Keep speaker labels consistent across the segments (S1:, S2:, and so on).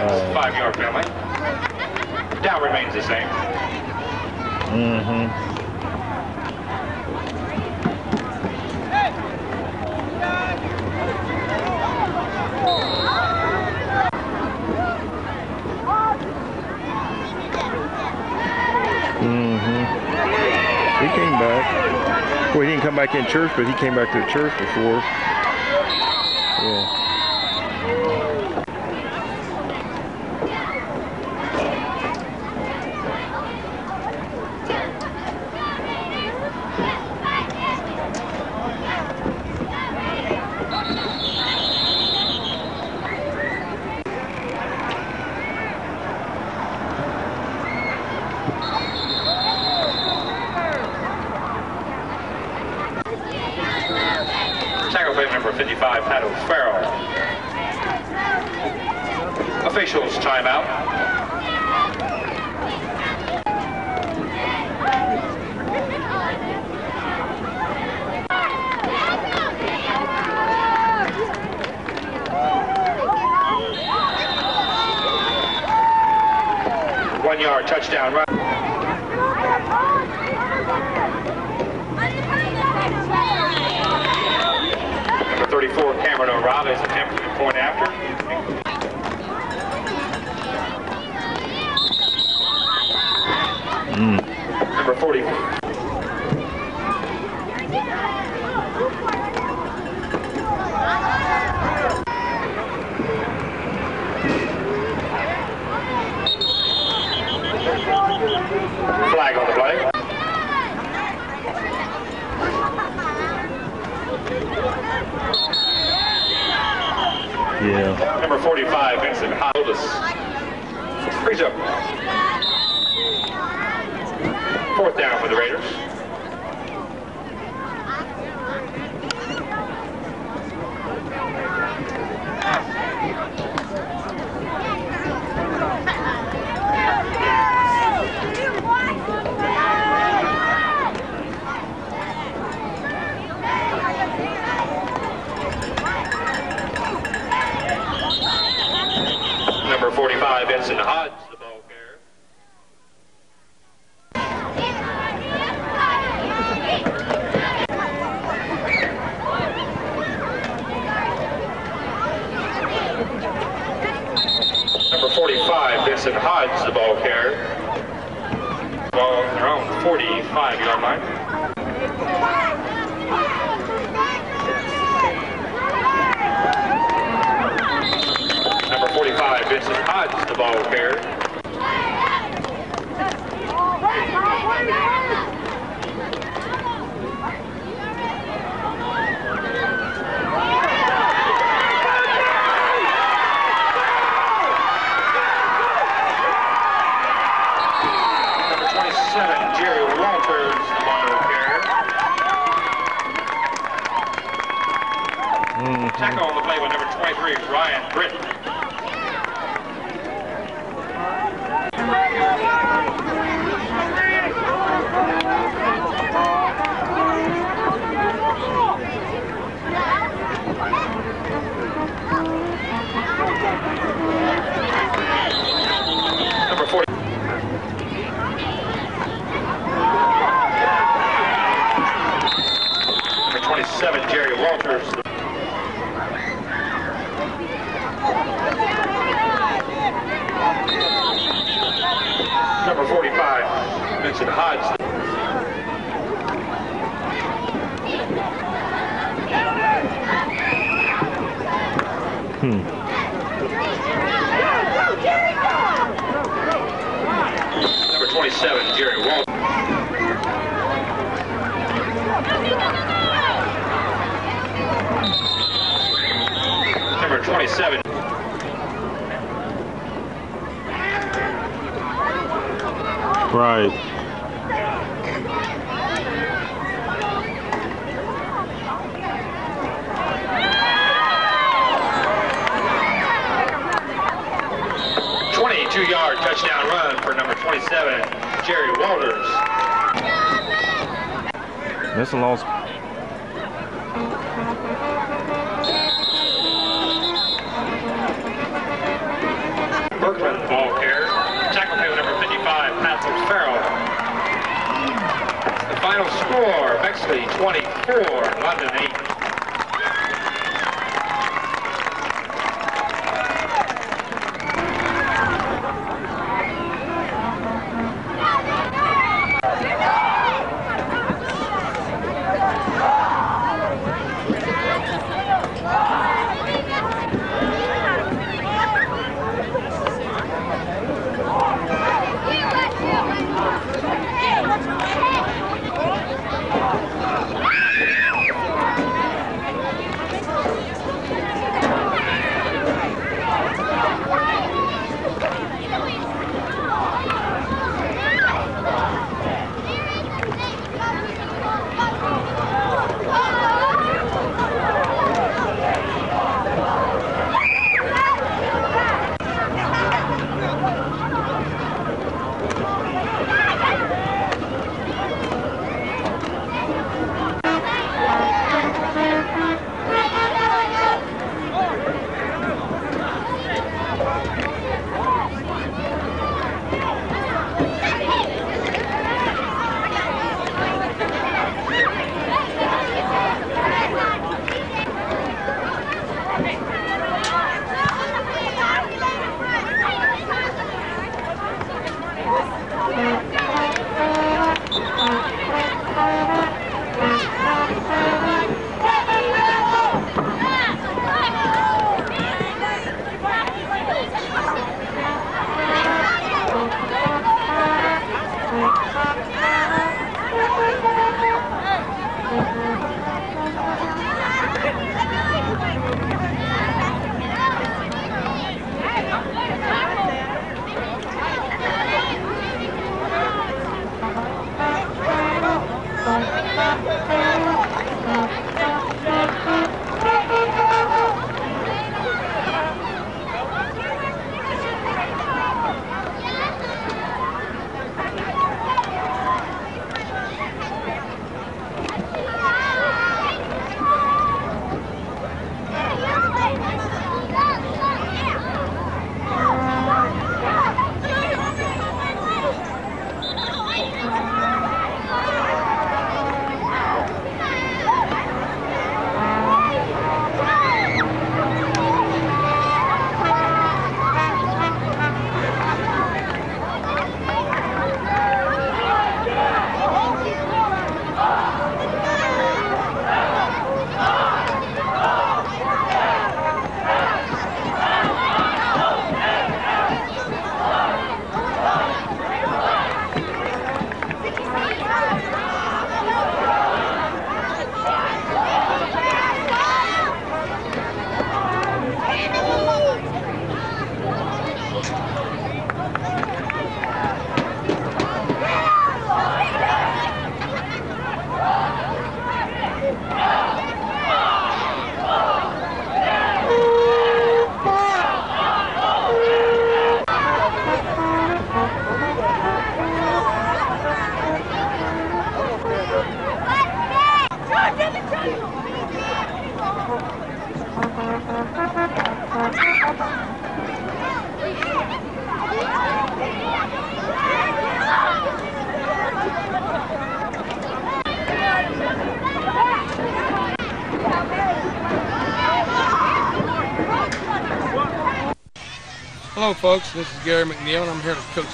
S1: That's 5-yard penalty. Down remains the same.
S2: He came back. Well, he didn't come back in church, but he came back to the church before. Yeah.
S1: Tackle play number 55, titled Farrell. Officials timeout. One-yard touchdown run. Number 34, Cameron O'Reilly is attempting to point after. Number 40. Flag on the play.
S2: Yeah.
S1: Number 45, Vincent Hodges. Frees up. 4th down for the Raiders. Number 45, Vincent Hodges, the ball carrier. Number 45, Vincent Hodges, the ball carrier. Ball on their own 45-yard line. Number 45, Vincent Hodges, the ball carrier. Number 27, Jerry Walters, the ball carrier. Tackle on the play with number 23, Ryan Britton. Number 40. Number 27, Jerry Walters. Number 45, Vincent Hodges. Number 27, Jerry Walters. Number 27.
S2: Right.
S1: Two-yard touchdown run for number 27, Jerry Walters.
S2: That's a loss.
S1: 4, London 8.
S3: Hello folks, this is Gary McNeil and I'm here with Coach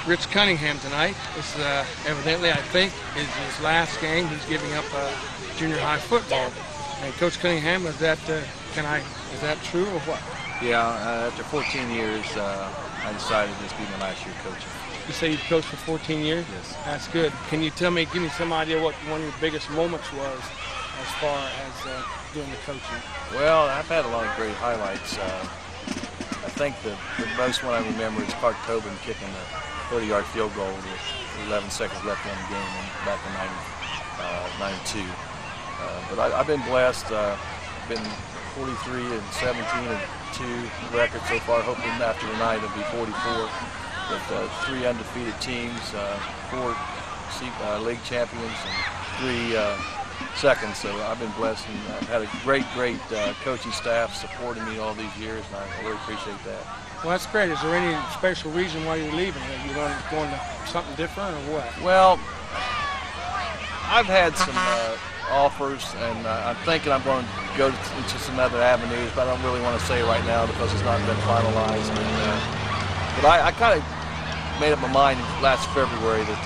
S3: Rich Cunningham tonight. This is evidently, I think, is his last game. He's giving up junior high football. And Coach Cunningham, is that true or what?
S4: Yeah, after 14 years, I decided this would be my last year coaching.
S3: You say you've coached for 14 years?
S4: Yes.
S3: That's good. Can you give me some idea what one of your biggest moments was as far as doing the coaching?
S4: Well, I've had a lot of great highlights. I think the most one I remember is Clark Tobin kicking a 30-yard field goal with 11 seconds left in the game back in 92. But I've been blessed. Been 43 and 17 and 2 records so far. Hoping after tonight it'll be 44. With 3 undefeated teams, 4 league champions, and 3 seconds. So I've been blessed, and I've had a great coaching staff supporting me all these years, and I really appreciate that.
S3: Well, that's great. Is there any special reason why you're leaving? Are you going to something different or what?
S4: Well, I've had some offers, and I'm thinking I'm going to go into some other avenues, but I don't really want to say right now because it's not been finalized. But I kind of made up my mind last February that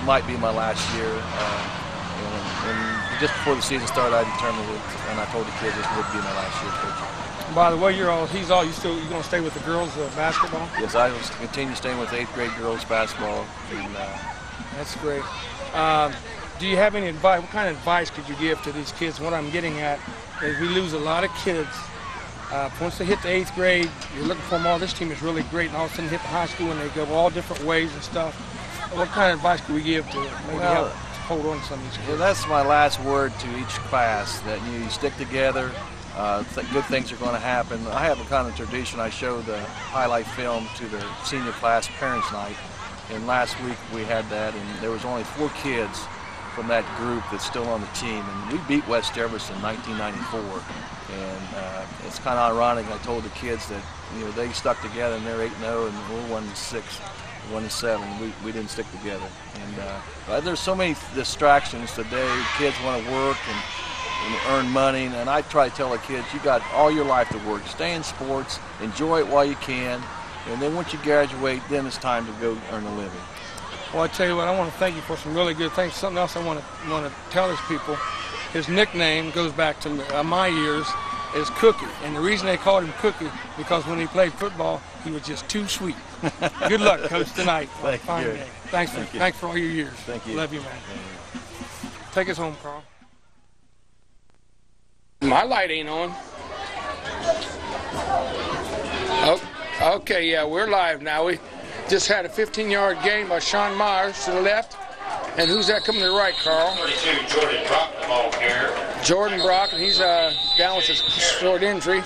S4: might be my last year. And just before the season started, I determined it, and I told the kids this would be my last year coaching.
S3: By the way, you're going to stay with the girls basketball?
S4: Yes, I will continue staying with 8th grade girls basketball. And,
S3: that's great. Do you have any advice? What kind of advice could you give to these kids? What I'm getting at is we lose a lot of kids. Once they hit the 8th grade, you're looking for them all. This team is really great, and all of a sudden hit the high school and they go all different ways and stuff. What kind of advice could we give to maybe help hold on to some of these kids?
S4: Well, that's my last word to each class, that you stick together. Good things are going to happen. I have a kind of tradition. I show the highlight film to the senior class parents' night, and last week we had that, and there was only 4 kids from that group that's still on the team, and we beat West Jefferson in 1994, and it's kind of ironic. I told the kids that they stuck together and they're 8-0 and we're 1-6, 1-7. We didn't stick together, and there's so many distractions today. Kids want to work and earn money, and I try to tell the kids, you got all your life to work. Stay in sports, enjoy it while you can, and then once you graduate, then it's time to go earn a living.
S3: Well, I tell you what, I want to thank you for some really good things. Something else I want to tell these people. His nickname goes back to my years, is Cookie, and the reason they called him Cookie because when he played football, he was just too sweet. Good luck, Coach, tonight.
S4: Thank you.
S3: Thanks for all your years.
S4: Thank you.
S3: Love you, man. Take us home, Carl. My light ain't on. Oh, okay, yeah, we're live now. We just had a 15-yard gain by Sean Myers to the left. And who's that coming to the right, Carl?
S1: 32, Jordan Brock, the ball here.
S3: Jordan Brock, and he's down with a short injury.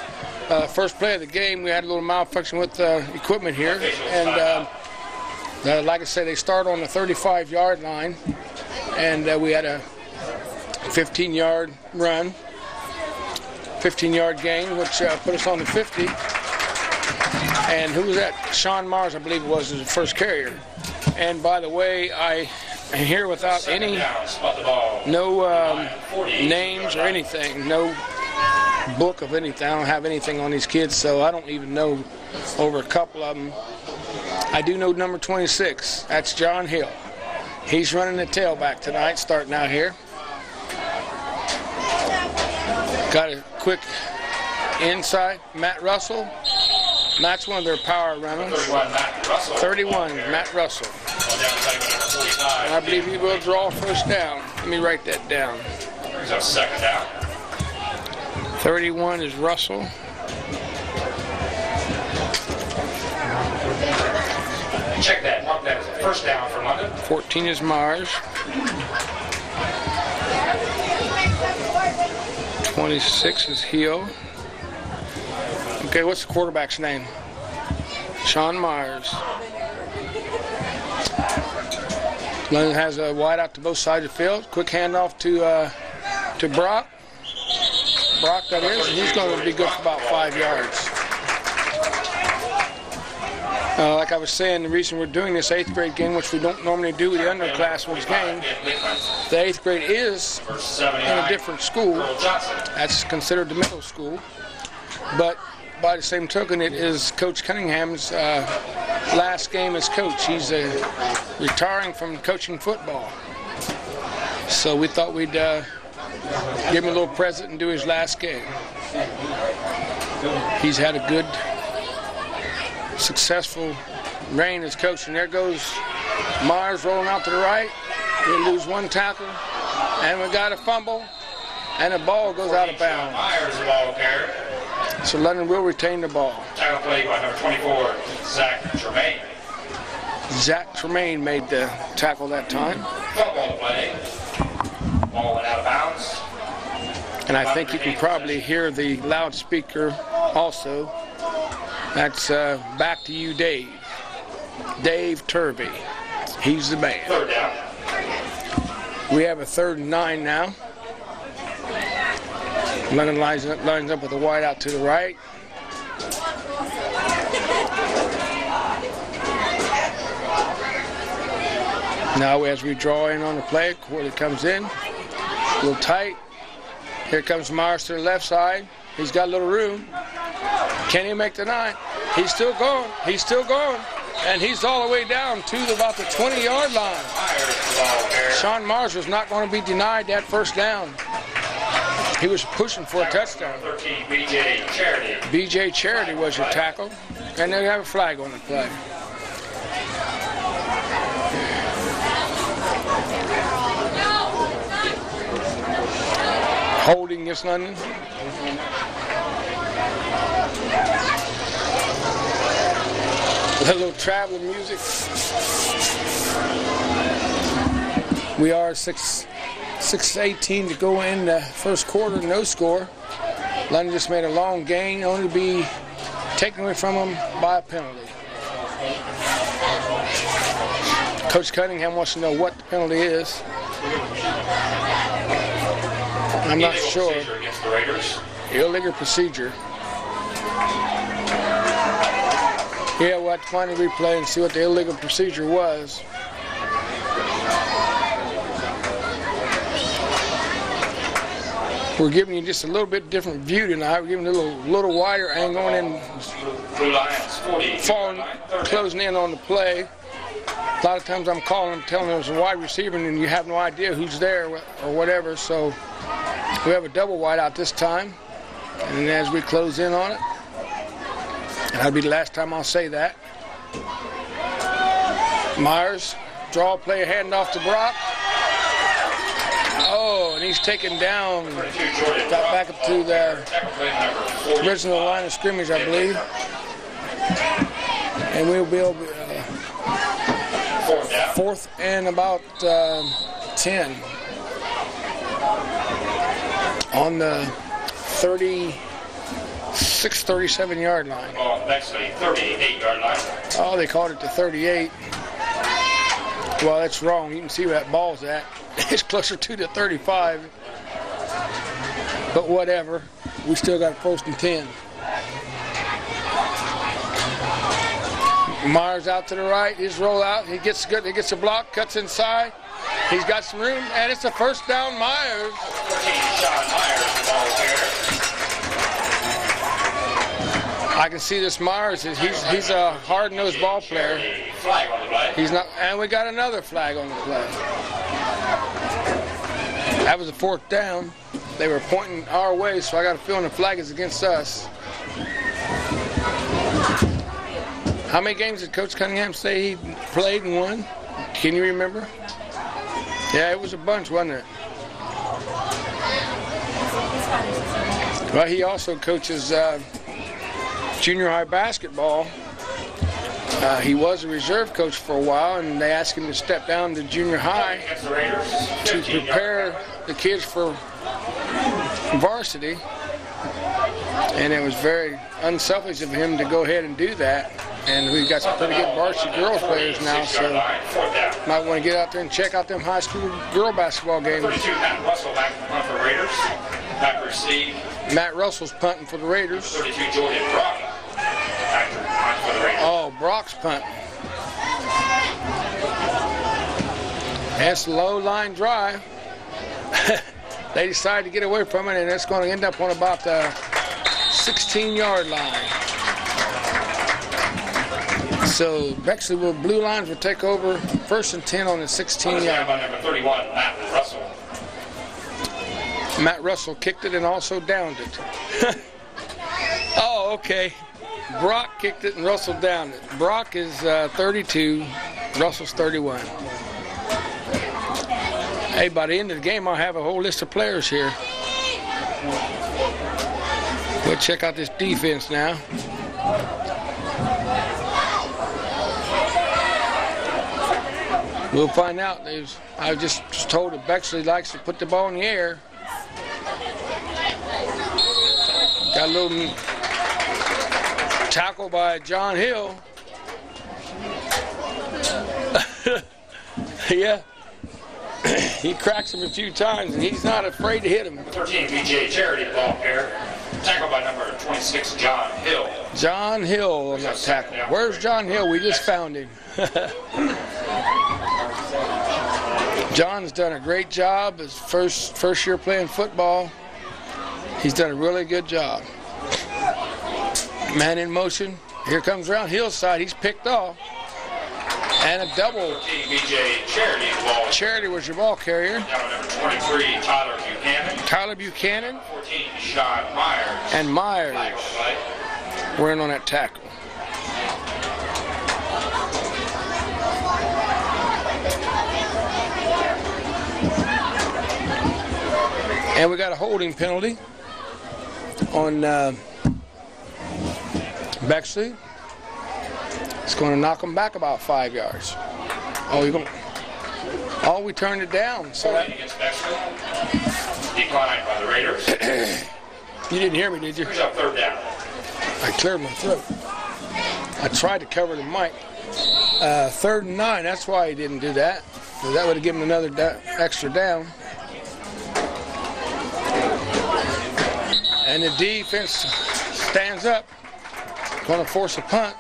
S3: First play of the game, we had a little malfunction with equipment here. And like I said, they start on the 35-yard line. And we had a 15-yard run. 15-yard gain, which put us on the 50. And who was that? Sean Mars, I believe it was the first carrier. And by the way, I am here without any, no names or anything, no book of anything. I don't have anything on these kids, so I don't even know over a couple of them. I do know number 26. That's John Hill. He's running the tailback tonight, starting out here. Got a quick inside, Matt Russell. Matt's one of their power runners. 31, Matt Russell. And I believe he will draw first down. Let me write that down.
S1: Brings up second down.
S3: 31 is Russell.
S1: Check that. Mark that as a first down for London.
S3: 14 is Myers. 26 is Hill. Okay, what's the quarterback's name? Sean Myers. London has a wide out to both sides of the field. Quick handoff to Brock. Brock, that is, and he's going to be good for about 5 yards. Like I was saying, the reason we're doing this 8th grade game, which we don't normally do with the underclassmen's game, the 8th grade is in a different school. That's considered the middle school. But by the same token, it is Coach Cunningham's last game as coach. He's retiring from coaching football. So we thought we'd give him a little present and do his last game. He's had a good, successful reign as coach. And there goes Myers rolling out to the right. We lose one tackle, and we got a fumble, and the ball goes out of bounds.
S1: Myers, the ball carrier.
S3: So London will retain the ball.
S1: Tackle play by number 24, Zach Tremaine.
S3: Zach Tremaine made the tackle that time.
S1: Football play. Ball went out of bounds.
S3: And I think you can probably hear the loudspeaker also. That's back to you, Dave. Dave Turvey. He's the man.
S1: Third down.
S3: We have a 3rd and 9 now. London lines up with a wide out to the right. Now as we draw in on the play, Corley comes in. A little tight. Here comes Myers to the left side. He's got a little room. Can he make the 9? He's still going. He's still going. And he's all the way down to about the 20-yard line. Sean Myers was not going to be denied that first down. He was pushing for a touchdown. B.J. Charity was your tackle. And they have a flag on the play. Holding against London. A little traveling music. We are 6:18 to go in the first quarter, no score. London just made a long gain, only to be taken away from them by a penalty. Coach Cunningham wants to know what the penalty is. I'm not sure. Illegal procedure. Yeah, we'll have to find a replay and see what the illegal procedure was. We're giving you just a little bit different view tonight. We're giving you a little wider angle and falling, closing in on the play. A lot of times I'm calling, telling them it's a wide receiver, and you have no idea who's there or whatever. So we have a double wide out this time, and as we close in on it, and that'll be the last time I'll say that. Myers, draw play, hand off to Brock. Oh, and he's taken down, got back up to the original line of scrimmage, I believe. And we'll be able to, fourth and about 10 on the 37-yard line.
S1: Bexley, 38-yard line.
S3: Oh, they called it the 38. Well, that's wrong. You can see where that ball's at. It's closer to the 35. But whatever. We still got a 1st and 10. Myers out to the right. His roll out. He gets good. He gets a block. Cuts inside. He's got some room. And it's a first down, Myers. I can see this Myers. He's a hard-nosed ball player. He's not, and we got another flag on the play. That was a 4th down. They were pointing our way, so I got a feeling the flag is against us. How many games did Coach Cunningham say he played and won? Can you remember? Yeah, it was a bunch, wasn't it? Well, he also coaches junior high basketball. He was a reserve coach for a while, and they asked him to step down to junior high to prepare the kids for varsity. And it was very unselfish of him to go ahead and do that. And we've got some pretty good varsity girls players now, so might want to get out there and check out them high school girl basketball games.
S1: Matt Russell back for Raiders. Back receive.
S3: Matt Russell's punting for the Raiders.
S1: 32 Jordan Brock. For the Raiders.
S3: Oh, Brock's punting. That's a low line drive. They decided to get away from it, and it's going to end up on about the 16-yard line. So Bexley blue lines will take over 1st and 10 on the 16-yard line.
S1: Number 31, Matt Russell.
S3: Matt Russell kicked it and also downed it. Oh, okay. Brock kicked it and Russell downed it. Brock is 32, Russell's 31. Hey, by the end of the game, I'll have a whole list of players here. We'll check out this defense now. We'll find out. I was just told that Bexley likes to put the ball in the air. Got a little tackle by John Hill. Yeah. He cracks him a few times, and he's not afraid to hit him.
S1: 13, B.J. Charity ball pair. Tackled by number 26, John Hill.
S3: John Hill on that tackle. Where's John Hill? We just found him. John's done a great job. His first year playing football. He's done a really good job. Man in motion. Here comes around Hillside. He's picked off. And a double.
S1: BJ Charity.
S3: Charity was your ball carrier.
S1: Down number 23, Tyler Buchanan.
S3: Tyler Buchanan.
S1: 14, Sean Myers.
S3: And Myers were in on that tackle. And we got a holding penalty on Bexley. It's going to knock them back about 5 yards. Oh, you're going. Oh, we turned it down. So that
S1: against Bexley. Declined by the Raiders.
S3: You didn't hear me, did you?
S1: Here's up 3rd down.
S3: I cleared my throat. I tried to cover the mic. 3rd and 9. That's why he didn't do that. So that would have given another extra down. And the defense stands up. Going to force a punt.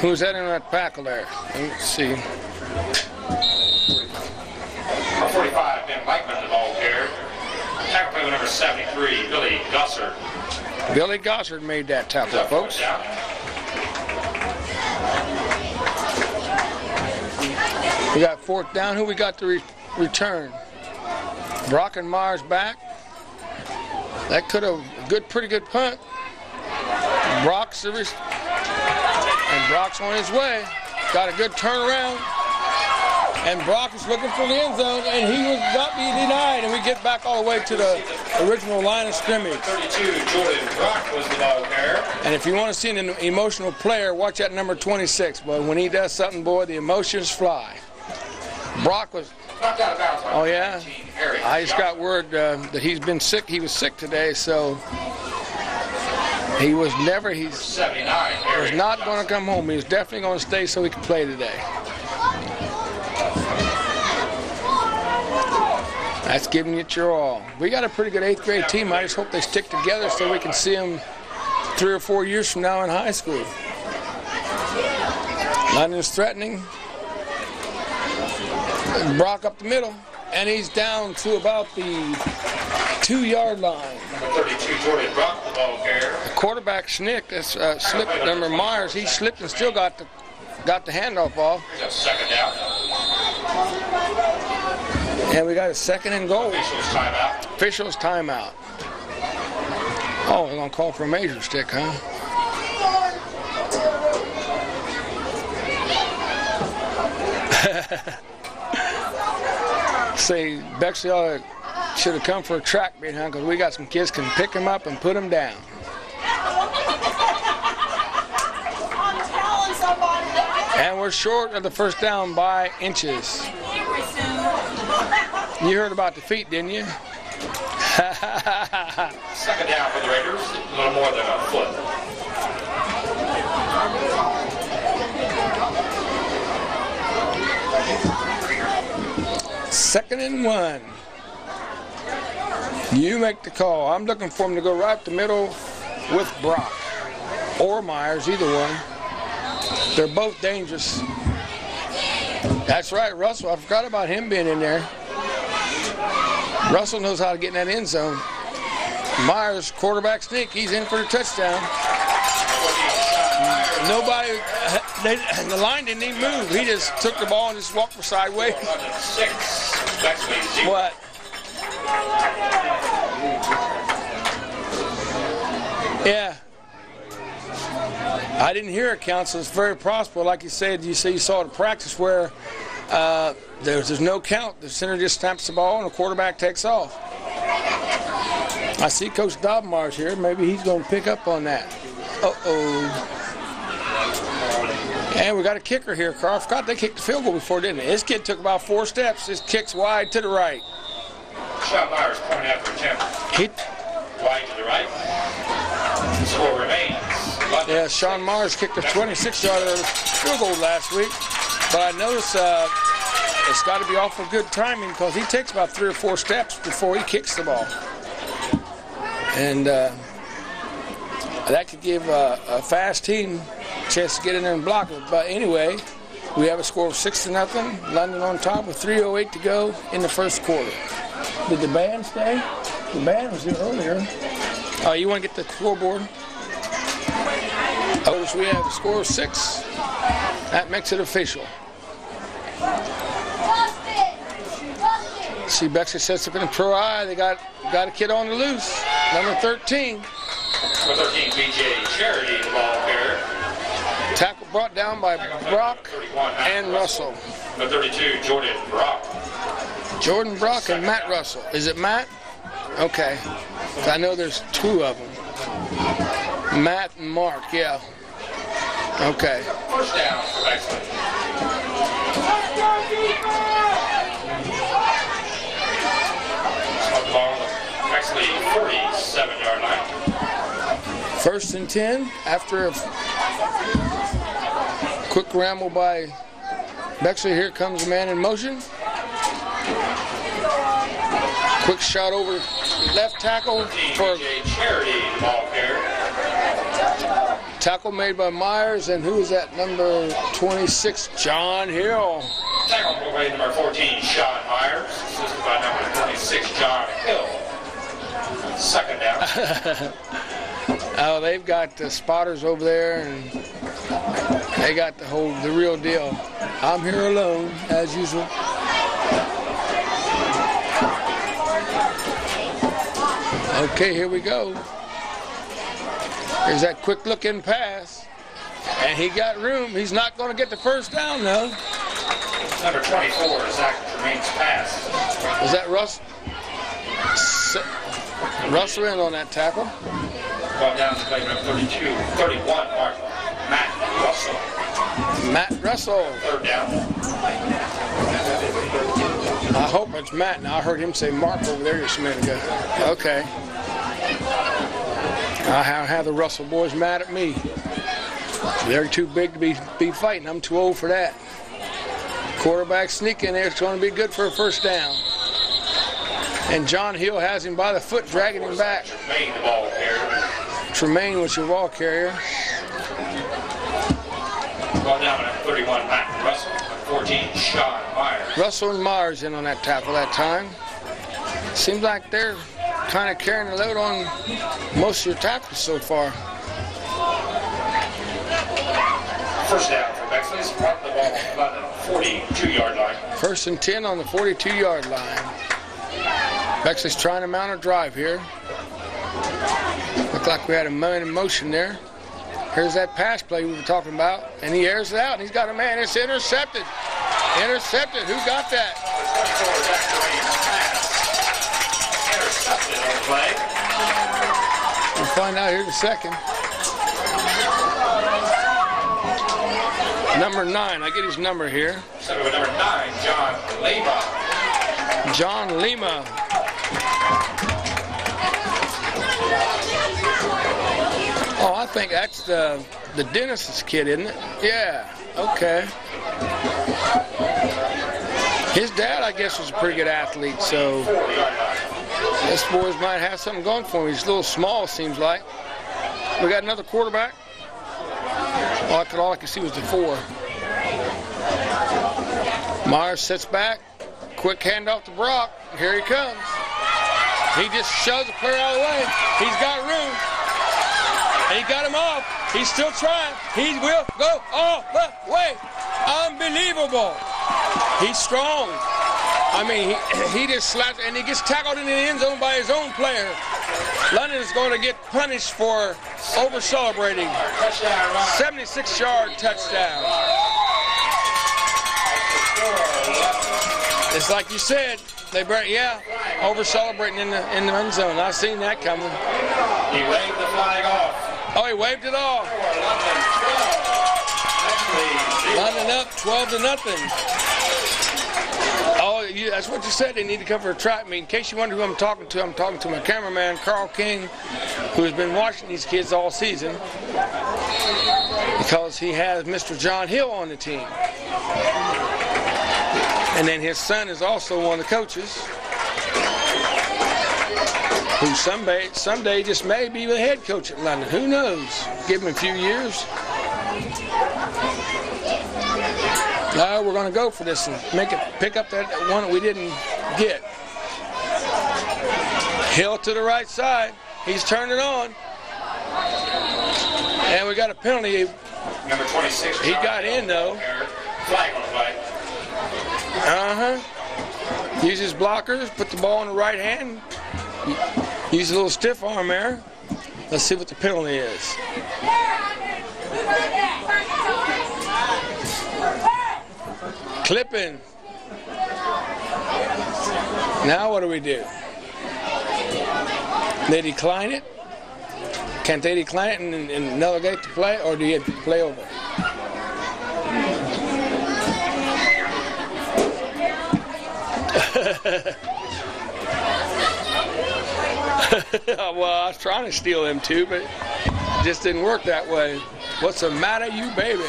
S3: Who's that in that tackle there? Let's see.
S1: 45, Ben Blackman, the ball carrier. Tackle play with number 73, Billy Gossard.
S3: Billy Gossard made that tackle, folks. We got 4th down. Who we got to return? Brock and Myers back. That could have pretty good punt. Brock's on his way. Got a good turnaround. And Brock is looking for the end zone, and he was not being denied. And we get back all the way to the original line of scrimmage.
S1: 32, Jordan Brock was the ball carrier.
S3: And if you want to see an emotional player, watch that number 26. But when he does something, boy, the emotions fly. Brock was. Oh yeah. I just got word that he's been sick. He was sick today, so he was never. He was not going to come home. He was definitely going to stay so he could play today. That's giving it your all. We got a pretty good 8th grade team. I just hope they stick together so we can see them 3 or 4 years from now in high school. Not as threatening. Brock up the middle, and he's down to about the 2-yard line.
S1: Number 32, Jordan Brock, the ball carrier.
S3: The quarterback slipped. Number Myers, he slipped and still got the handoff off.
S1: Here's a 2nd down.
S3: And we got a 2nd and goal.
S1: Officials timeout.
S3: Officials timeout. Oh, they're gonna call for a major stick, huh? Say Bexley should have come for a track meet, huh? Because we got some kids can pick him up and put him down. And we're short of the 1st down by inches. You heard about the feet, didn't you?
S1: 2nd down for the Raiders, a little more than a foot.
S3: 2nd and 1. You make the call. I'm looking for him to go right up the middle with Brock or Myers, either one. They're both dangerous. That's right, Russell. I forgot about him being in there. Russell knows how to get in that end zone. Myers, quarterback sneak. He's in for the touchdown. Nobody, the line didn't even move. He just took the ball and just walked sideways. What? Yeah. I didn't hear it count, so it's very possible. Like you said, you saw it in practice where there's no count. The center just snaps the ball and the quarterback takes off. I see Coach Dobmar's here. Maybe he's going to pick up on that. Uh-oh. And we got a kicker here, Carl. I forgot they kicked the field goal before, didn't they? This kid took about 4 steps. This kicks wide to the right.
S1: Sean Myers point after attempt. Wide to the right. The score remains.
S3: Yeah, Sean Myers kicked a 26-yard field goal last week. But I notice it's got to be awful good timing because he takes about 3 or 4 steps before he kicks the ball. And that could give a fast team a chance to get in there and block it. But anyway, We have a score of 6-0. London on top with 3:08 to go in the first quarter. Did the band stay? The band was here earlier. Oh, you want to get the scoreboard? Oh, so we have a score of 6. That makes it official. See, Bexley sets up in the pro eye. They got a kid on the loose. Number 13.
S1: Number 13, BJ Charity, the ball carrier.
S3: Tackle brought down by Brock and Russell.
S1: Number 32, Jordan Brock.
S3: Jordan Brock and Matt Russell. Is it Matt? Okay. I know there's 2 of them. Matt and Mark, yeah. Okay.
S1: First down for Bexley. Ball on the Bexley 47-yard line.
S3: 1st and 10 after a quick ramble by Bexley. Here comes a man in motion. Quick shot over left tackle for
S1: Charity, ball carrier.
S3: tackle made by Myers, and who is that? Number 26, John Hill.
S1: Tackle by number 14, Sean Myers, assisted by number 26, John Hill. 2nd down.
S3: Oh, they've got the spotters over there, and they got the real deal. I'm here alone, as usual. Okay, here we go. Here's that quick looking pass. And he got room. He's not going to get the first down, though.
S1: Number 24, Zach Tremaine's pass.
S3: Was that Russ? Russell in on that tackle.
S1: Ball down to play number 31, Mark. Matt Russell.
S3: Matt Russell.
S1: 3rd down.
S3: I hope it's Matt. Now I heard him say Mark over there just a minute ago. Okay. I have the Russell boys mad at me. They're too big to be fighting. I'm too old for that. Quarterback sneak in there. It's going to be good for a first down. And John Hill has him by the foot, dragging him back.
S1: Tremaine, the ball carrier.
S3: Tremaine was your ball carrier.
S1: Ball down to 31, Matt Russell. 14, Sean Myers.
S3: Russell and Myers in on that tackle that time. Seems like they're kind of carrying the load on most of your tackles so far.
S1: First down for Bexley. Brought the ball about the 42-yard line.
S3: 1st and 10 on the 42-yard line. Bexley's trying to mount a drive here. Looked like we had a man in motion there. Here's that pass play we were talking about, and he airs it out, and he's got a man. It's intercepted. Intercepted. Who got that?
S1: Intercepted on play.
S3: We'll find out here in a second. Number 9. I get his number here.
S1: So number 9, John Lima.
S3: John Lima. Oh, I think that's the dentist's kid, isn't it? Yeah, okay. His dad, I guess, was a pretty good athlete, so this boys might have something going for him. He's a little small, seems like. We got another quarterback. All I could see was the 4. Myers sits back. Quick handoff to Brock. Here he comes. He just shoves the player out of the way. He's got room. And he got him off. He's still trying. He will go all the way. Unbelievable. He's strong. I mean, he just slaps, and he gets tackled in the end zone by his own player. London is going to get punished for over-celebrating. 76-yard touchdown. It's like you said, over-celebrating in the end zone. I've seen that coming.
S1: He waved the flag off.
S3: Oh, he waved it off. London up 12-0. Oh, that's what you said. They need to come for a track meet. In case you wonder who I'm talking to my cameraman, Carl King, who has been watching these kids all season because he has Mr. John Hill on the team. And then his son is also one of the coaches, who someday just may be the head coach at London. Who knows? Give him a few years. Now we're going to go for this and pick up that one that we didn't get. Hill to the right side. He's turned it on. And we got a penalty.
S1: Number 26.
S3: He got in though.
S1: Flag on the flag.
S3: Uses blockers, put the ball in the right hand. Use a little stiff arm there. Let's see what the penalty is. Clipping. Now what do we do? They decline it? Can't they decline it and delegate the play, or do you have to play over? Well, I was trying to steal them too, but it just didn't work that way. What's the matter, you baby?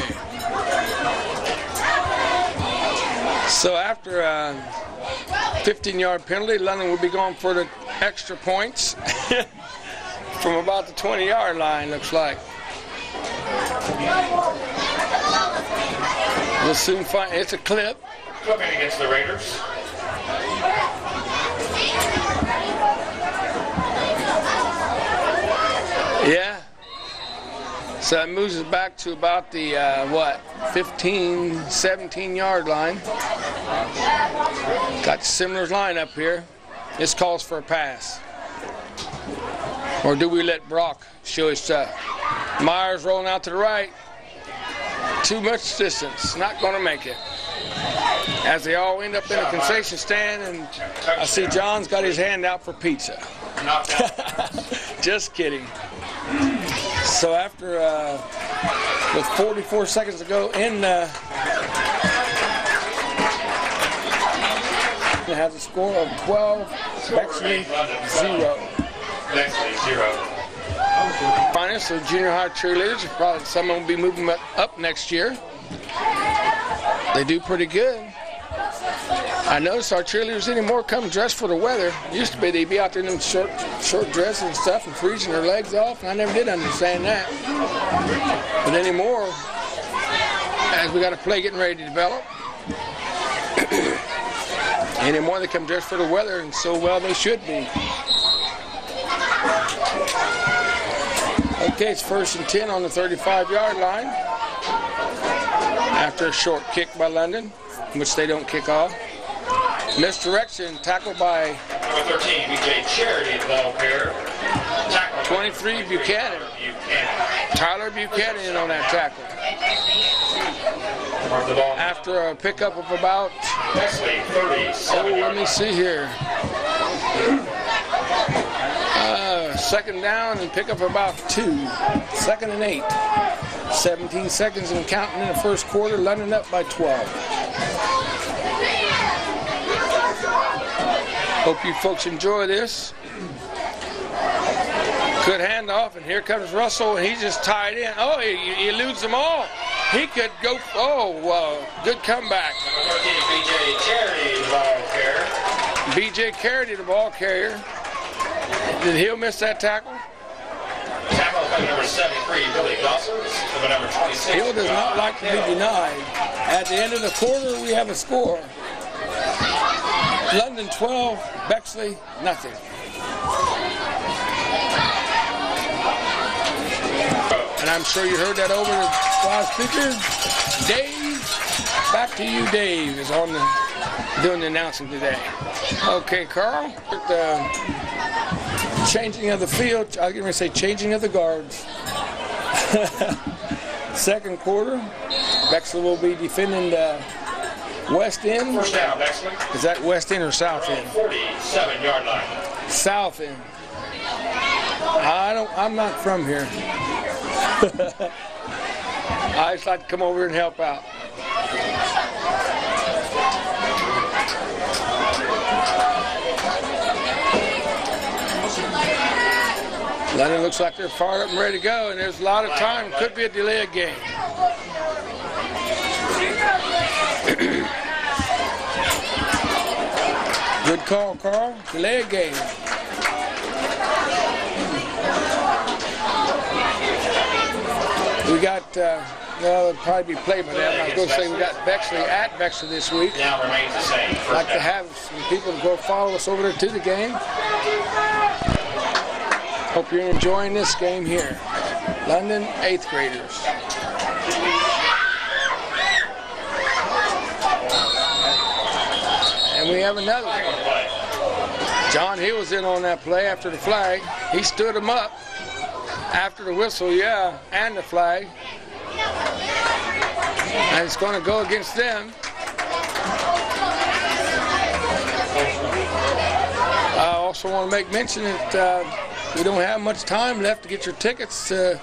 S3: So after a 15-yard penalty, London will be going for the extra points from about the 20-yard line, looks like. We'll soon find, it's a clip.
S1: Clipping against the Raiders.
S3: Yeah. So it moves us back to about the, 15, 17-yard line. Got similar line up here. This calls for a pass. Or do we let Brock show his stuff? Myers rolling out to the right. Too much distance. Not going to make it. As they all end up in a concession stand, and I see John's got his hand out for pizza. Just kidding. So after, with 44 seconds to go in, it has a score of 12, Bexley 0.
S1: Bexley 0.
S3: Finally, so junior high cheerleaders, probably some of them will be moving up next year. They do pretty good. I notice our cheerleaders anymore come dressed for the weather. Used to be they'd be out there in them short dresses and stuff and freezing their legs off, and I never did understand that. But anymore, as we got a play getting ready to develop, anymore they come dressed for the weather, and so well they should be. Okay, it's 1st and 10 on the 35-yard line after a short kick by London, which they don't kick off. Misdirection, tackled by
S1: Number 13, BJ Charity, the ball pair.
S3: 23, Buchanan. Tyler Buchanan on that tackle. After a pickup of about,
S1: Bexley 37.
S3: let me see here. Second down and pick up about 2. 2nd and 8. 17 seconds and counting in the first quarter. London up by 12. Hope you folks enjoy this. Good handoff, and here comes Russell, and he's just tied in. Oh, he eludes them all. He could go, good comeback.
S1: Number 13, BJ Charity, the ball carrier.
S3: BJ Carity, the ball carrier. Did Hill miss that tackle?
S1: Tackle by number 73, Billy Gossels, to number 26.
S3: Hill does not like to be denied. At the end of the quarter, we have a score. London 12, Bexley nothing. And I'm sure you heard that over the loudspeaker. Dave, back to you, Dave, is on doing the announcing today. Okay, Carl, the changing of the field, I was going to say changing of the guards. Second quarter, Bexley will be defending the west end.
S1: First down, Bexley.
S3: Is that west end or south end?
S1: 47-yard line.
S3: South end. I'm not from here. I just like to come over and help out. London looks like they're fired up and ready to go, and there's a lot of time. Could be a delay of game. Good call, Carl. Delay of game. We got well, it'll probably be played by them. I was going to say we got Bexley at Bexley this week.
S1: Now remains the same.
S3: I'd like to have some people to go follow us over there to the game. Hope you're enjoying this game here. London 8th graders. And we have another one. John Hill was in on that play after the flag. He stood him up after the whistle, yeah, and the flag. And it's going to go against them. I also want to make mention that we don't have much time left to get your tickets to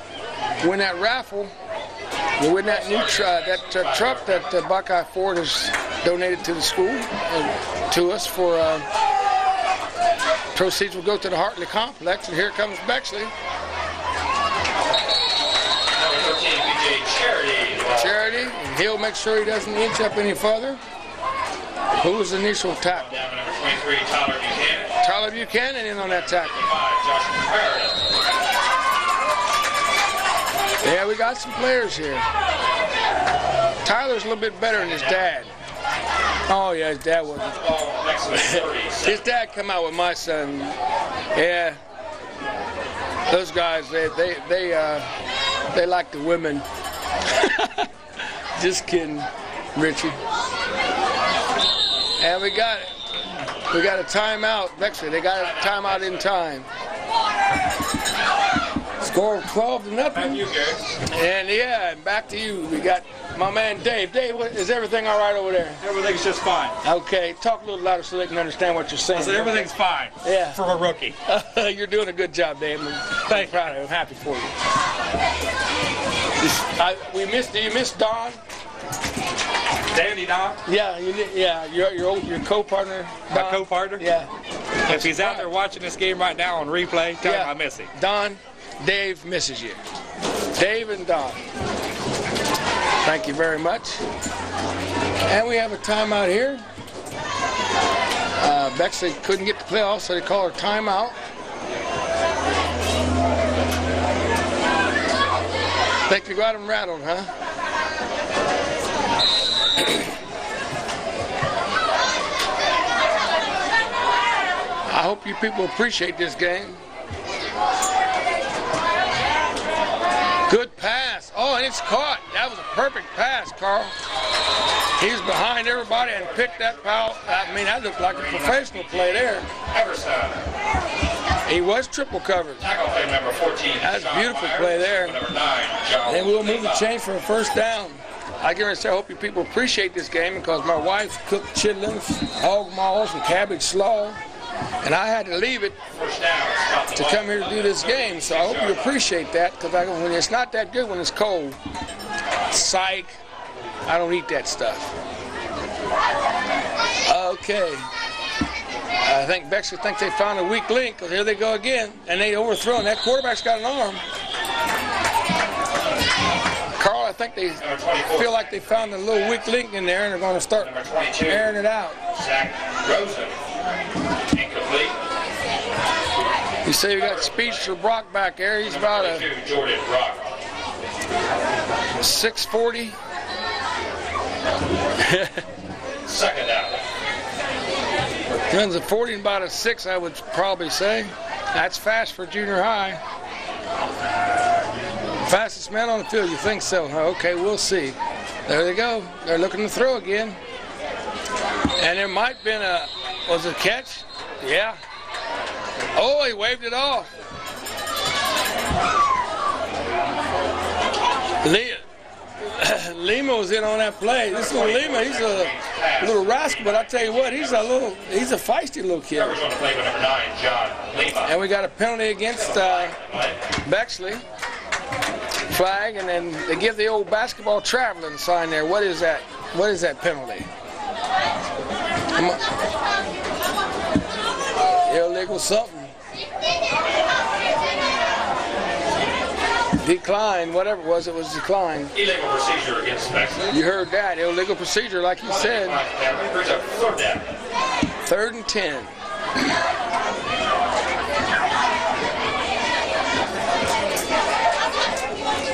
S3: win that raffle. You win that new truck that Buckeye Ford has donated to the school and to us for proceeds will go to the Hartley Complex. And here comes Bexley. Charity, and he'll make sure he doesn't inch up any further. Who was the initial tackle?
S1: Down number 23, Tyler Buchanan.
S3: Tyler Buchanan in on that tackle.
S1: 5, Joshua Farragut.
S3: Yeah, we got some players here. Tyler's a little bit better than his dad. Oh yeah, his dad wasn't. His dad come out with my son. Yeah, those guys, they like the women. Just kidding, Richie. And we got it. We got a timeout. Bexley, they got a timeout in time. Score 12-0.
S1: Thank you, Gary.
S3: And yeah, back to you. We got my man Dave. Dave, is everything all right over there?
S5: Everything's just fine.
S3: Okay, talk a little louder so they can understand what you're saying.
S5: I said everything's fine.
S3: Yeah.
S5: For a rookie.
S3: You're doing a good job, Dave. I'm proud of you. I'm happy for you. Do you miss Don?
S5: Danny Don?
S3: Yeah, your co-partner.
S5: My
S3: Don?
S5: co-partner?
S3: Yeah.
S5: If he's out there watching this game right now on replay, tell him I miss him.
S3: Don, Dave misses you. Dave and Don. Thank you very much. And we have a timeout here. Bexley couldn't get the playoffs, so they call her timeout. Think you got them rattled, huh? I hope you people appreciate this game. Good pass. Oh, and it's caught. That was a perfect pass, Carl. He was behind everybody and picked that foul. I mean, that looked like a professional play there. He was triple covered.
S1: Tackle play number 14.
S3: That's a beautiful play there.
S1: Number 9, John.
S3: Then we'll move the chain for a first down. I can say I hope you people appreciate this game because my wife cooked chitlins, hog maws, and cabbage slaw. And I had to leave it to come here to do this game, so I hope you appreciate that because when it's not that good when it's cold. Psych, I don't eat that stuff. Okay. I think Bexley thinks they found a weak link because here they go again, and they overthrown. That quarterback's got an arm. Carl, I think they feel like they found a little weak link in there, and they're going to start airing it out.
S1: Zach Rosen. Incomplete.
S3: You say we got Speedster Brock back there. He's about a
S1: Jordan Brock.
S3: 6'40".
S1: Second down.
S3: Runs a 40 and about a 6, I would probably say. That's fast for junior high. Fastest man on the field, you think so? Huh? Okay, we'll see. There they go. They're looking to throw again. And there might have been was it a catch? Yeah. Oh, he waved it off. Lima was in on that play. This little Lima, he's a little rascal, but I tell you what, he's a feisty little kid.
S1: Going to play with number 9, John Lima.
S3: And we got a penalty against Bexley. Flag, and then they give the old basketball traveling sign there. What is that? What is that penalty? Illegal something. Decline, whatever it was declined.
S1: Illegal procedure against Bexley.
S3: You heard that. Illegal procedure, like you said. Third and 10.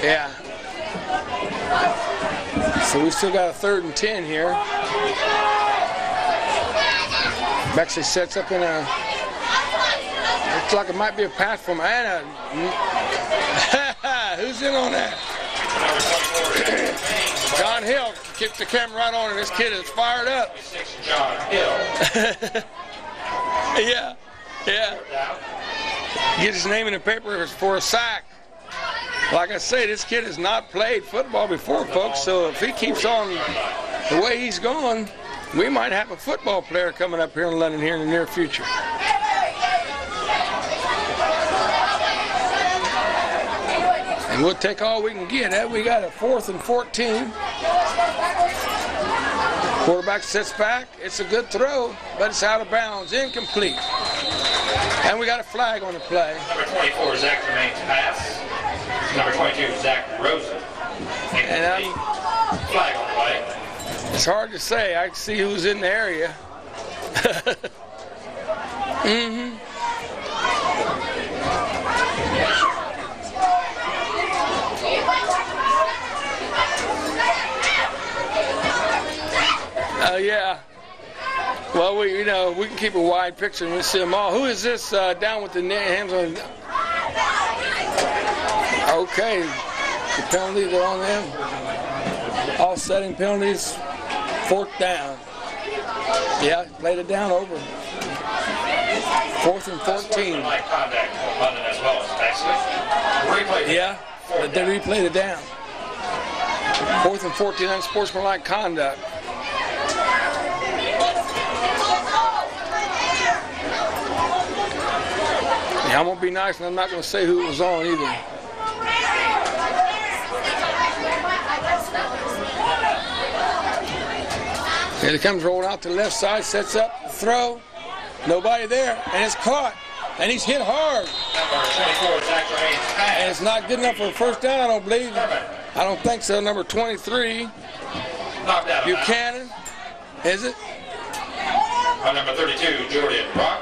S3: Yeah. So we still got a 3rd and 10 here. Bexley sets up in a, looks like it might be a pass from Anna. Who's in on that? John Hill kicked the camera right on, and this kid is fired up.
S1: John Hill.
S3: Yeah. Get his name in the paper for a sack. Like I say, this kid has not played football before, folks, so if he keeps on the way he's going, we might have a football player coming up here in London here in the near future. And we'll take all we can get. We got a 4th and 14. Quarterback sits back. It's a good throw, but it's out of bounds, incomplete. And we got a flag on the play.
S1: Number 24, Zach Remains pass. Number 22, Zach Rosen.
S3: And
S1: flag on the play.
S3: It's hard to say. I can see who's in the area. Yeah. Well, we can keep a wide picture and we'll see them all. Who is this down with the hands on? Okay, the penalties are on them. Offsetting penalties, 4th down. Yeah, played it down over. 4th and 14. Yeah, they replayed it down. 4th and 14, unsportsmanlike conduct. Yeah, I'm going to be nice and I'm not going to say who it was on either. Here it comes rolling out to the left side, sets up, throw, nobody there, and it's caught, and he's hit hard. And it's not good enough for a 1st down, I don't believe. I don't think so. Number 23, Buchanan, is it?
S1: Number 32, Jordan Brock.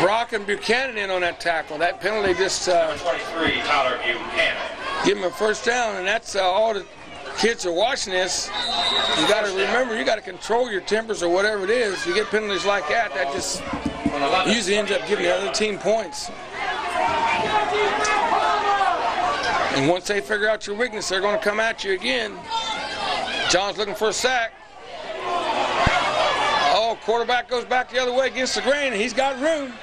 S3: Brock and Buchanan in on that tackle. That penalty just
S1: 23, Tyler Buchanan.
S3: Give him a 1st down, and that's all the kids are watching this. You got to remember, you got to control your tempers or whatever it is. You get penalties like that, that just usually ends up giving the other team points. And once they figure out your weakness, they're going to come at you again. John's looking for a sack. Oh, quarterback goes back the other way against the grain, and he's got room.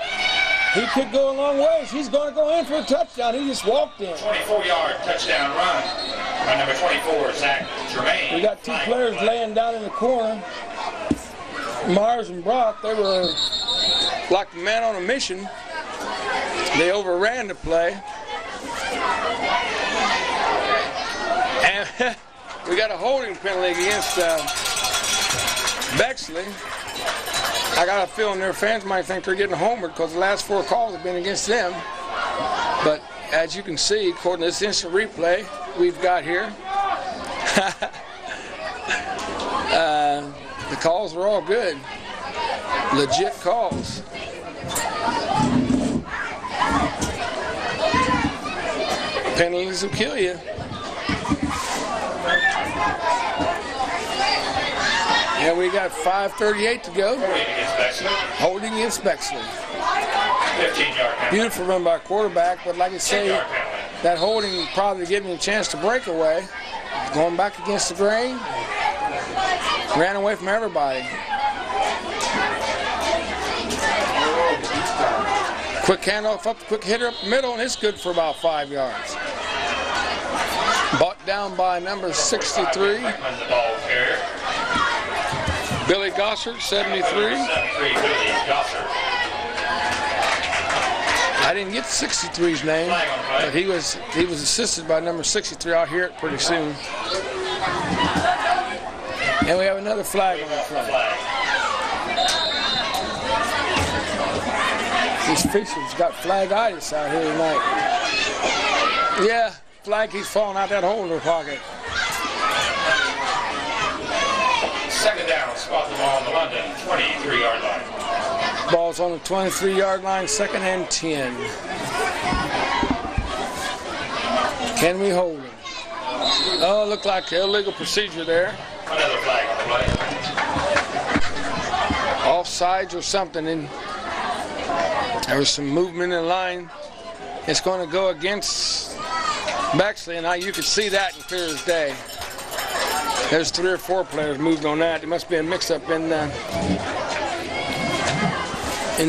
S3: He could go a long ways. He's going to go in for a touchdown. He just walked in.
S1: 24-yard touchdown run by number 24, Zach Germain.
S3: We got 2 players laying down in the corner. Myers and Brock, they were like the man on a mission. They overran the play. And we got a holding penalty against Bexley. I got a feeling their fans might think they're getting homered because the last 4 calls have been against them. But as you can see, according to this instant replay we've got here, the calls were all good. Legit calls. Penalties will kill you. And we got 5:38 to go. Holding against Bexley.
S1: 15-yard.
S3: Beautiful run by quarterback, but like I say, that holding probably gave him a chance to break away. Going back against the grain. Ran away from everybody. Quick handoff up, quick hitter up the middle, and it's good for about 5 yards. Brought down by number 63. Billy Gossard, 73. I didn't get 63's name, but he was assisted by number 63. I'll hear it pretty soon. And we have another flag on the play. These fishers got flagitis out here tonight. Yeah, flag keeps falling out that hole in their pocket.
S1: 2nd down, spot the ball on the London 23-yard line.
S3: Ball's on the 23-yard line, 2nd and 10. Can we hold him? Oh, it looked like illegal procedure there.
S1: Another flag on the play.
S3: Offsides or something, and there was some movement in line. It's going to go against Bexley, and you could see that in clear as day. There's 3 or 4 players moved on that. There must be a mix-up in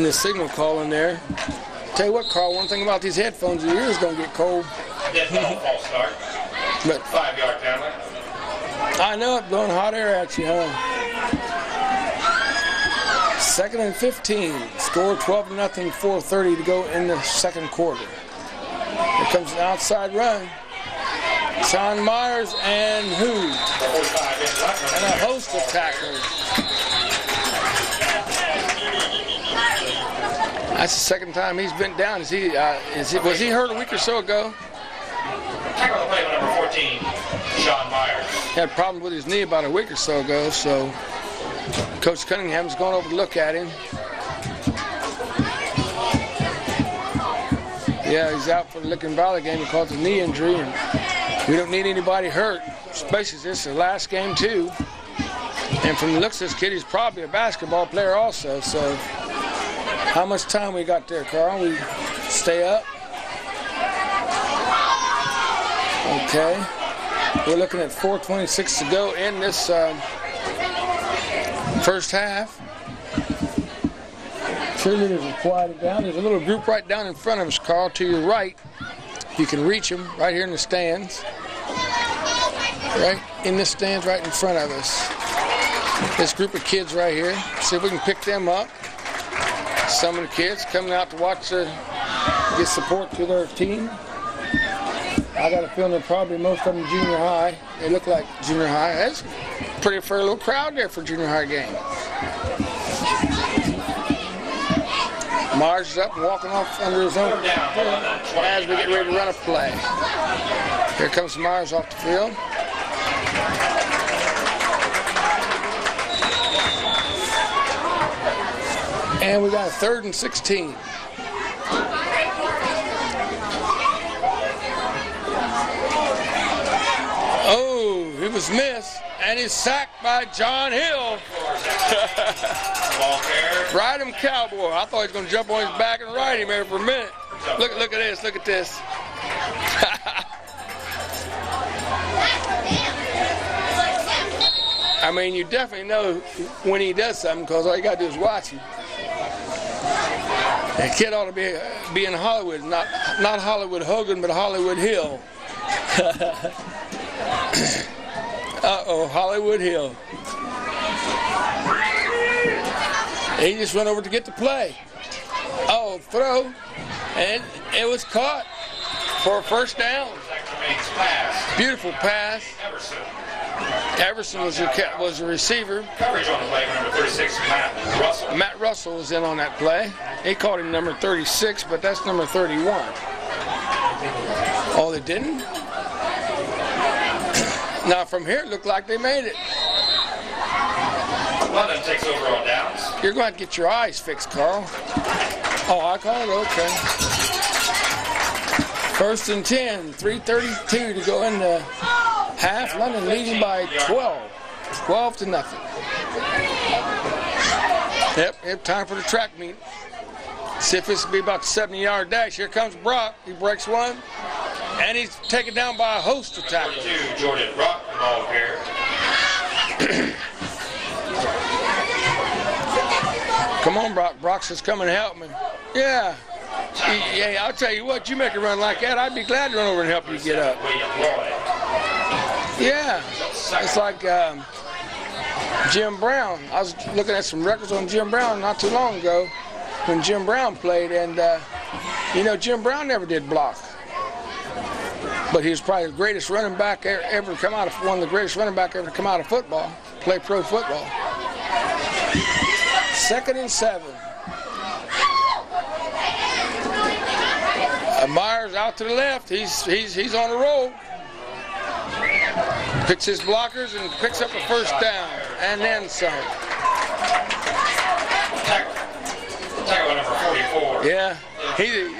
S3: the signal calling there. Tell you what, Carl, one thing about these headphones, your ears don't get cold.
S1: Dead ball, false start.
S3: But
S1: 5-yard penalty.
S3: I know it, blowing hot air at you, huh? 2nd and 15. Score 12-0, 4:30 to go in the second quarter. Here comes an outside run. Sean Myers and who? And a host of tackles. That's the second time he's been down. Was he hurt a week or so ago?
S1: Tackle on the play with number 14, Sean Myers.
S3: He had a problem with his knee about a week or so ago, so Coach Cunningham's going over to look at him. Yeah, he's out for the Licking Valley game because of knee injury, and we don't need anybody hurt, especially this is the last game too. And from the looks of this kid, he's probably a basketball player also. So, how much time we got there, Carl? We stay up. Okay, we're looking at 4:26 to go in this first half. Cheerleaders are quieted down. There's a little group right down in front of us, Carl, to your right. You can reach them right here in the stands. Right in the stands right in front of us. This group of kids right here. See if we can pick them up. Some of the kids coming out to watch, get support to their team. I got a feeling that probably most of them junior high. They look like junior high. That's a pretty fair little crowd there for a junior high game. Mars is up and walking off under his own as we get ready to run a play. Here comes Mars off the field. And we got a 3rd and 16. Oh, he was missed, and he's sacked by John Hill. Ride him, cowboy. I thought he was going to jump on his back and ride him there for a minute. Look at this. Look at this. I mean, you definitely know when he does something because all you got to do is watch him. The kid ought to be in Hollywood, not Hollywood Hogan, but Hollywood Hill. Uh-oh, Hollywood Hill. He just went over to get the play. Oh, throw. And it was caught for a first down. Beautiful pass. Everson was the receiver.
S1: Coverage on the play, number 36, Matt Russell.
S3: Matt Russell was in on that play. He called him number 36, but that's number 31. Oh, they didn't? Now from here, it looked like they made it.
S1: London takes over on downs.
S3: You're going to have to get your eyes fixed, Carl. Oh, I call it? Okay. 1st and 10, 3:32 to go into half. London leading by 12. 12-0. Yep, time for the track meet. See if this will be about the 70-yard dash. Here comes Brock. He breaks one. And he's taken down by a host of tackles.
S1: 42, Jordan Brock, the ball here.
S3: Come on, Brock. Brock says, come and help me. Yeah. Yeah, I'll tell you what, you make a run like that, I'd be glad to run over and help you get up. Yeah. It's like Jim Brown. I was looking at some records on Jim Brown not too long ago when Jim Brown played, and you know, Jim Brown never did block. But he was probably the greatest running back ever to come out of, one of the greatest running back ever to come out of football, play pro football. 2nd and 7. Myers out to the left. He's on a roll. Picks his blockers and picks up a first down, and then some.
S1: Tackle number 44.
S3: Yeah.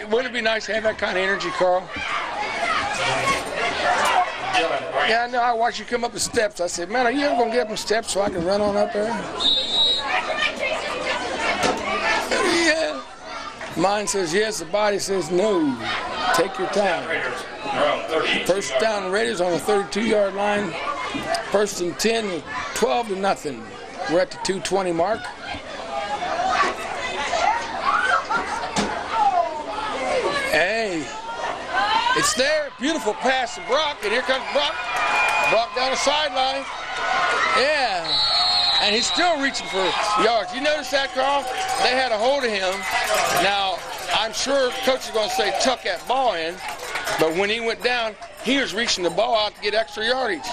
S3: Wouldn't it be nice to have that kind of energy, Carl? Yeah, I know. I watched you come up the steps. I said, man, are you ever going to get up the steps so I can run on up there? Yeah. Mind says yes, the body says no. Take your time. First down, Raiders on the 32-yard line. First and 10, 12-0. We're at the 2:20 mark. Hey, it's there. Beautiful pass to Brock, and here comes Brock. Brock down the sideline. Yeah. And he's still reaching for yards. You notice that, Carl? They had a hold of him. Now, I'm sure coach is going to say tuck that ball in, but when he went down, he was reaching the ball out to get extra yardage.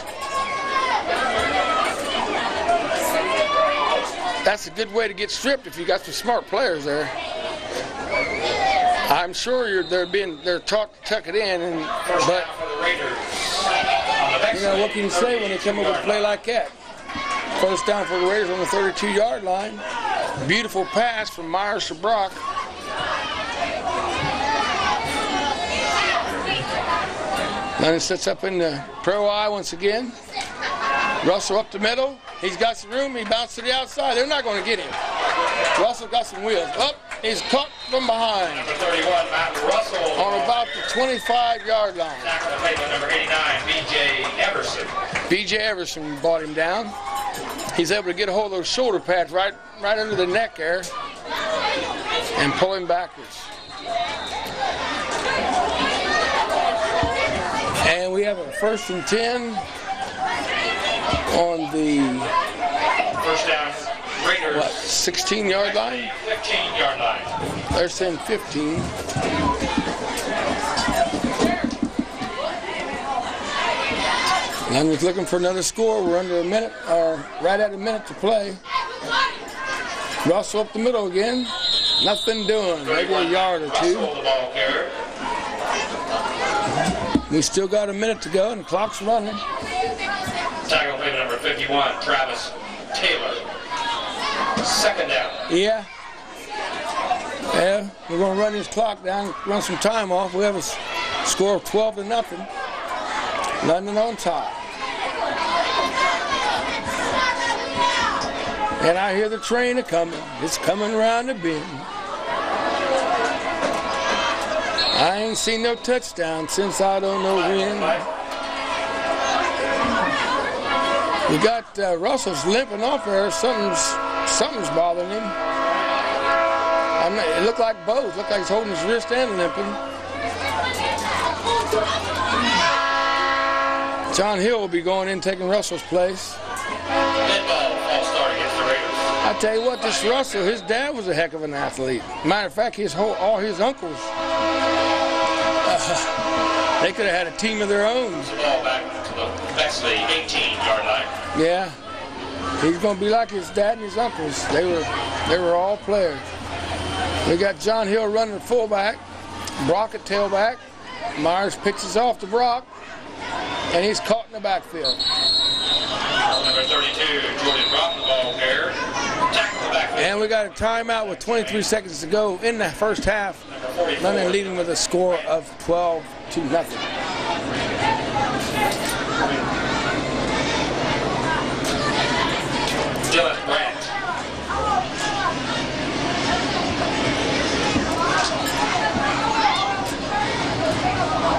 S3: That's a good way to get stripped if you got some smart players there. I'm sure they're taught to tuck it in, but you know what can you say when they come up with a play like that? First down for the Raiders on the 32-yard line. Beautiful pass from Myers to Brock. Then sets up in the pro eye once again. Russell up the middle. He's got some room. He bounced to the outside. They're not going to get him. Russell got some wheels. Up. He's caught from behind.
S1: Number 31, Matt Russell.
S3: On about the 25-yard line.
S1: Number 89, B.J. Everson.
S3: B.J. Everson brought him down. He's able to get a hold of those shoulder pads right under the neck there and pull him backwards. And we have a first and 10 on the
S1: First down, Raiders.
S3: 16-yard line?
S1: 15-yard line.
S3: They're saying 15. I'm just looking for another score. We're under a minute, or right at a minute to play. Russell up the middle again. Nothing doing. Maybe a yard or two. We still got a minute to go, and the clock's running.
S1: Tackle play number 51, Travis Taylor. Second down.
S3: Yeah. Yeah, we're going to run this clock down, run some time off. We have a score of 12-0. London on top. And I hear the train a-coming. It's coming around the bend. I ain't seen no touchdown since I don't know when. We got Russell's limping off there. Something's bothering him. It looked like both. It looked like he's holding his wrist and limping. John Hill will be going in, taking Russell's place. I tell you what, this Russell, his dad was a heck of an athlete. Matter of fact, all his uncles, they could have had a team of their own.
S1: Ball back to the Bexley 18-yard line.
S3: Yeah, he's going to be like his dad and his uncles. They were all players. We got John Hill running fullback, Brock at tailback. Myers pitches off to Brock, and he's caught in the backfield.
S1: Number 32, Jordan Brock, the ball carrier. Tackle the backfield.
S3: And we got a timeout with 23 seconds to go in the first half. London leading with a score of 12-0.
S1: Dylan Brandt.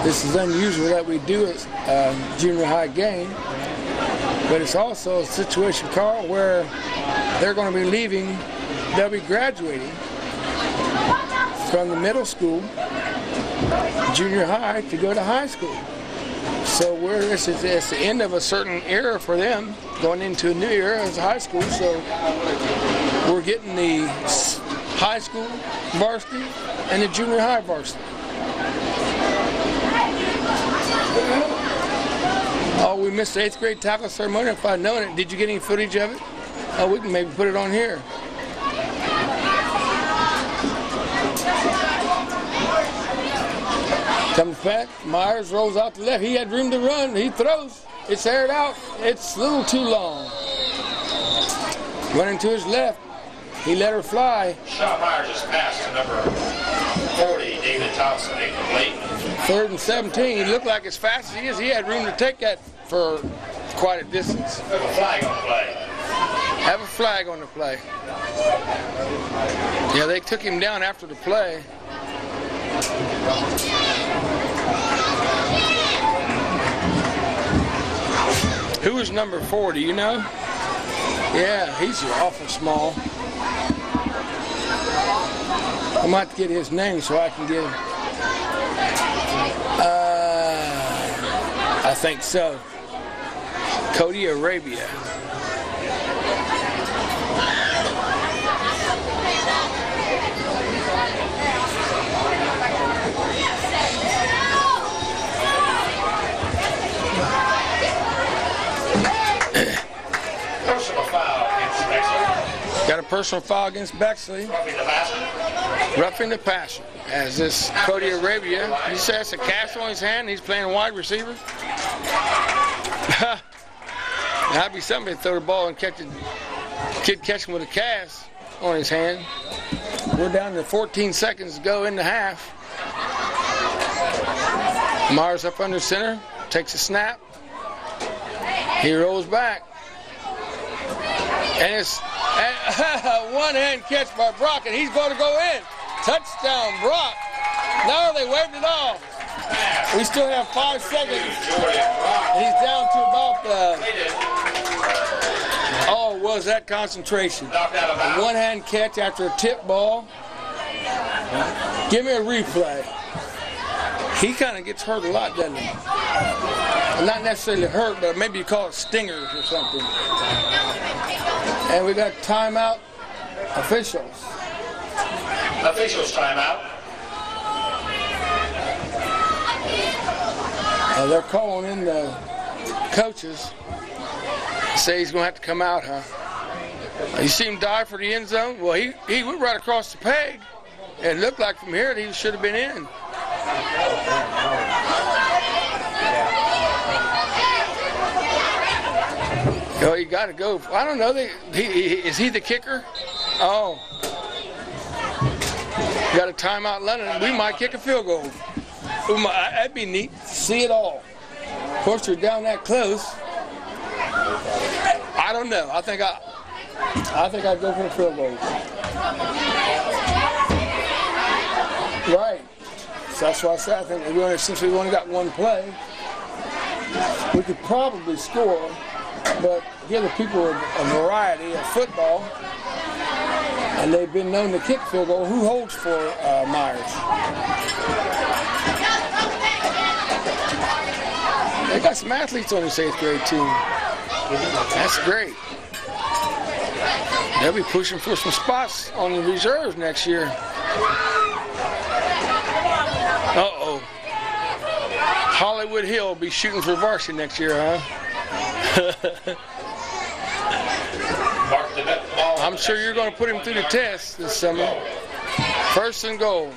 S3: This is unusual that we do a junior high game, but it's also a situation, Carl, where they're going to be leaving, they'll be graduating from the middle school, junior high, to go to high school. So it's the end of a certain era for them, going into a new era as high school. So we're getting the high school varsity and the junior high varsity. Oh, we missed the 8th grade tackle ceremony. If I'd known it, did you get any footage of it? Oh, we can maybe put it on here. Comes back, Myers rolls out to the left. He had room to run. He throws. It's aired out. It's a little too long. Running to his left. He let her fly.
S1: Shaw Myers just passed to number 40, David Thompson, incomplete.
S3: 3rd and 17. He looked like as fast as he is. He had room to take that for quite a distance.
S1: Have a flag on the play.
S3: Have a flag on the play. Yeah, they took him down after the play. Who is number 4? Do you know? Yeah, he's awful small. I might get his name so I can get him. I think so. Cody Arabia.
S1: Personal foul against Bexley.
S3: Got a personal foul against Bexley.
S1: Roughing the passer.
S3: Roughing the passer. As this Cody Arabia, he says a cast on his hand. He's playing wide receiver. That'd be something to throw the ball and catch it. Kid catching with a cast on his hand. We're down to 14 seconds to go in the half. Myers up under center, takes a snap. He rolls back. And it's a one-hand catch by Brock, and he's going to go in. Touchdown, Brock. No, they waved it off. We still have 5 seconds. And he's down to about oh, was that concentration. A one-hand catch after a tip ball. Give me a replay. He kind of gets hurt a lot, doesn't he? Not necessarily hurt, but maybe you call it stingers or something. And we got timeout officials.
S1: Officials timeout.
S3: They're calling in the coaches. Say he's going to have to come out, huh? You see him dive for the end zone? Well, he went right across the peg. It looked like from here that he should have been in. Oh, you got to go. I don't know. Is he the kicker? Oh. Got a timeout, London. We might kick a field goal. That'd be neat to see it all. Of course, they're down that close. I don't know. I think I'd go for the field goal. Right. So that's why I said I think since we've only got one play, we could probably score, but give the people a variety of football, and they've been known to kick field goal. Who holds for Myers? They got some athletes on this 8th grade team. That's great. They'll be pushing for some spots on the reserves next year. Uh-oh. Hollywood Hill will be shooting for varsity next year, huh? I'm sure you're going to put him through the test this summer. 1st and goal.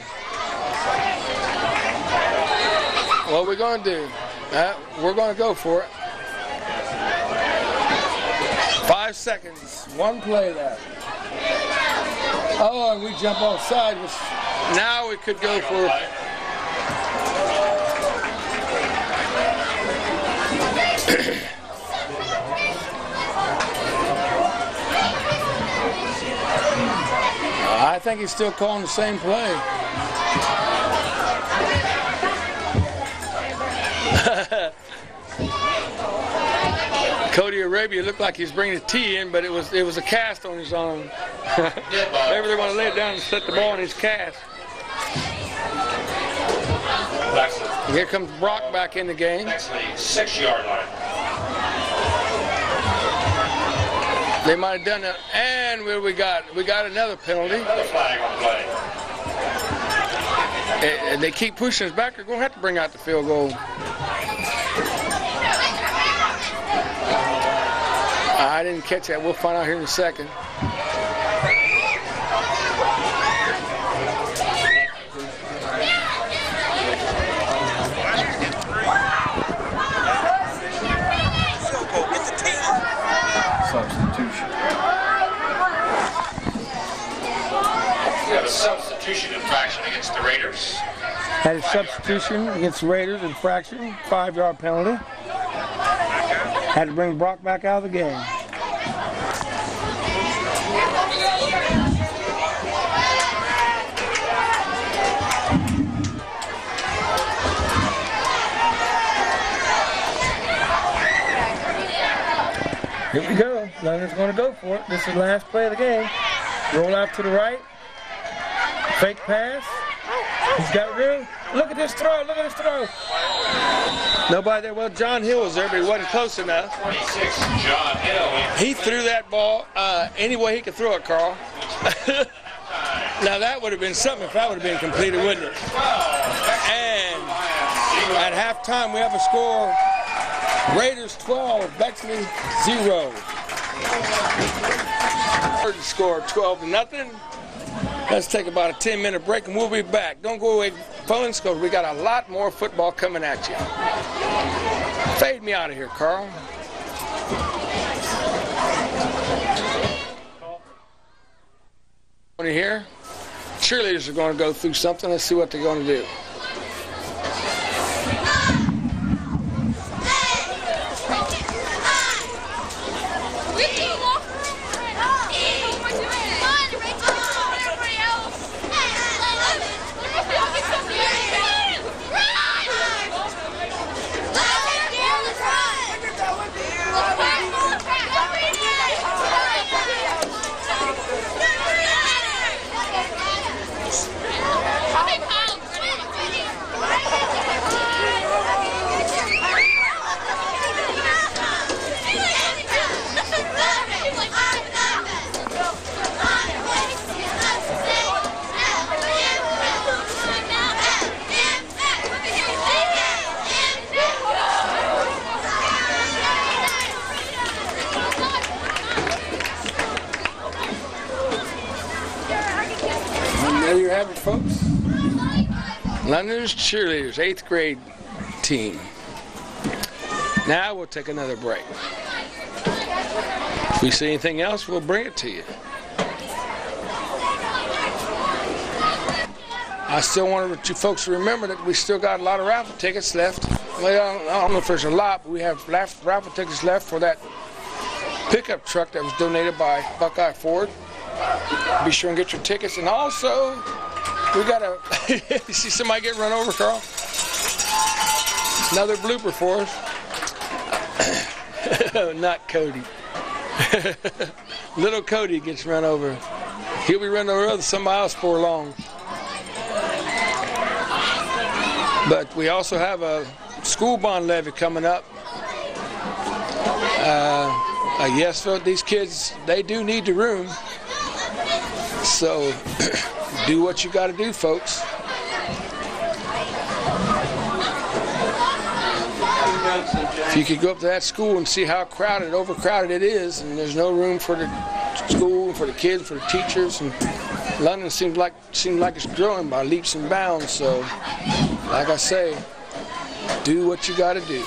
S3: What are we going to do? We're going to go for it. 5 seconds. One play left. Oh, and we jump offside. Now we could go for... I think he's still calling the same play. Cody Arabia looked like he was bringing a tee in, but it was a cast on his arm. Maybe they want to lay it down and set the ball in his cast. Here comes Brock back in the game.
S1: Bexley, 6-yard line.
S3: They might have done that. And what we got? We got another penalty.
S1: Another flag on play.
S3: And they keep pushing us back. They're going to have to bring out the field goal. I didn't catch that. We'll find out here in a second.
S4: Substitution.
S1: We have a substitution infraction against the Raiders.
S3: Had a substitution against the Raiders, infraction, 5-yard penalty. Had to bring Brock back out of the game. Here we go. Leonard's going to go for it. This is the last play of the game. Roll out to the right. Fake pass. He's got room. Look at this throw. Look at this throw. Nobody there. Well, John Hill was there, but he wasn't close enough.
S1: 26, John Hill.
S3: He threw that ball any way he could throw it, Carl. Now, that would have been something if that would have been completed, wouldn't it? And at halftime, we have a score. Raiders 12, Bexley 0. Score 12-0. Let's take about a 10-minute break and we'll be back. Don't go away, phones, because we got a lot more football coming at you. Fade me out of here, Carl. Here, cheerleaders are going to go through something. Let's see what they're going to do. There you have it, folks. London's cheerleaders, 8th grade team. Now we'll take another break. If we see anything else, we'll bring it to you. I still want you folks to remember that we still got a lot of raffle tickets left. Well, I don't know if there's a lot, but we have raffle tickets left for that pickup truck that was donated by Buckeye Ford. Be sure and get your tickets. And also, we got a... You see somebody get run over, Carl? Another blooper for us. Not Cody. Little Cody gets run over. He'll be run over with somebody else before long. But we also have a school bond levy coming up. Yes, so these kids, they do need the room. So do what you got to do, folks. If you could go up to that school and see how crowded, overcrowded it is, and there's no room for the school, for the kids, for the teachers, and London seems like it's growing by leaps and bounds. So, like I say, do what you got to do.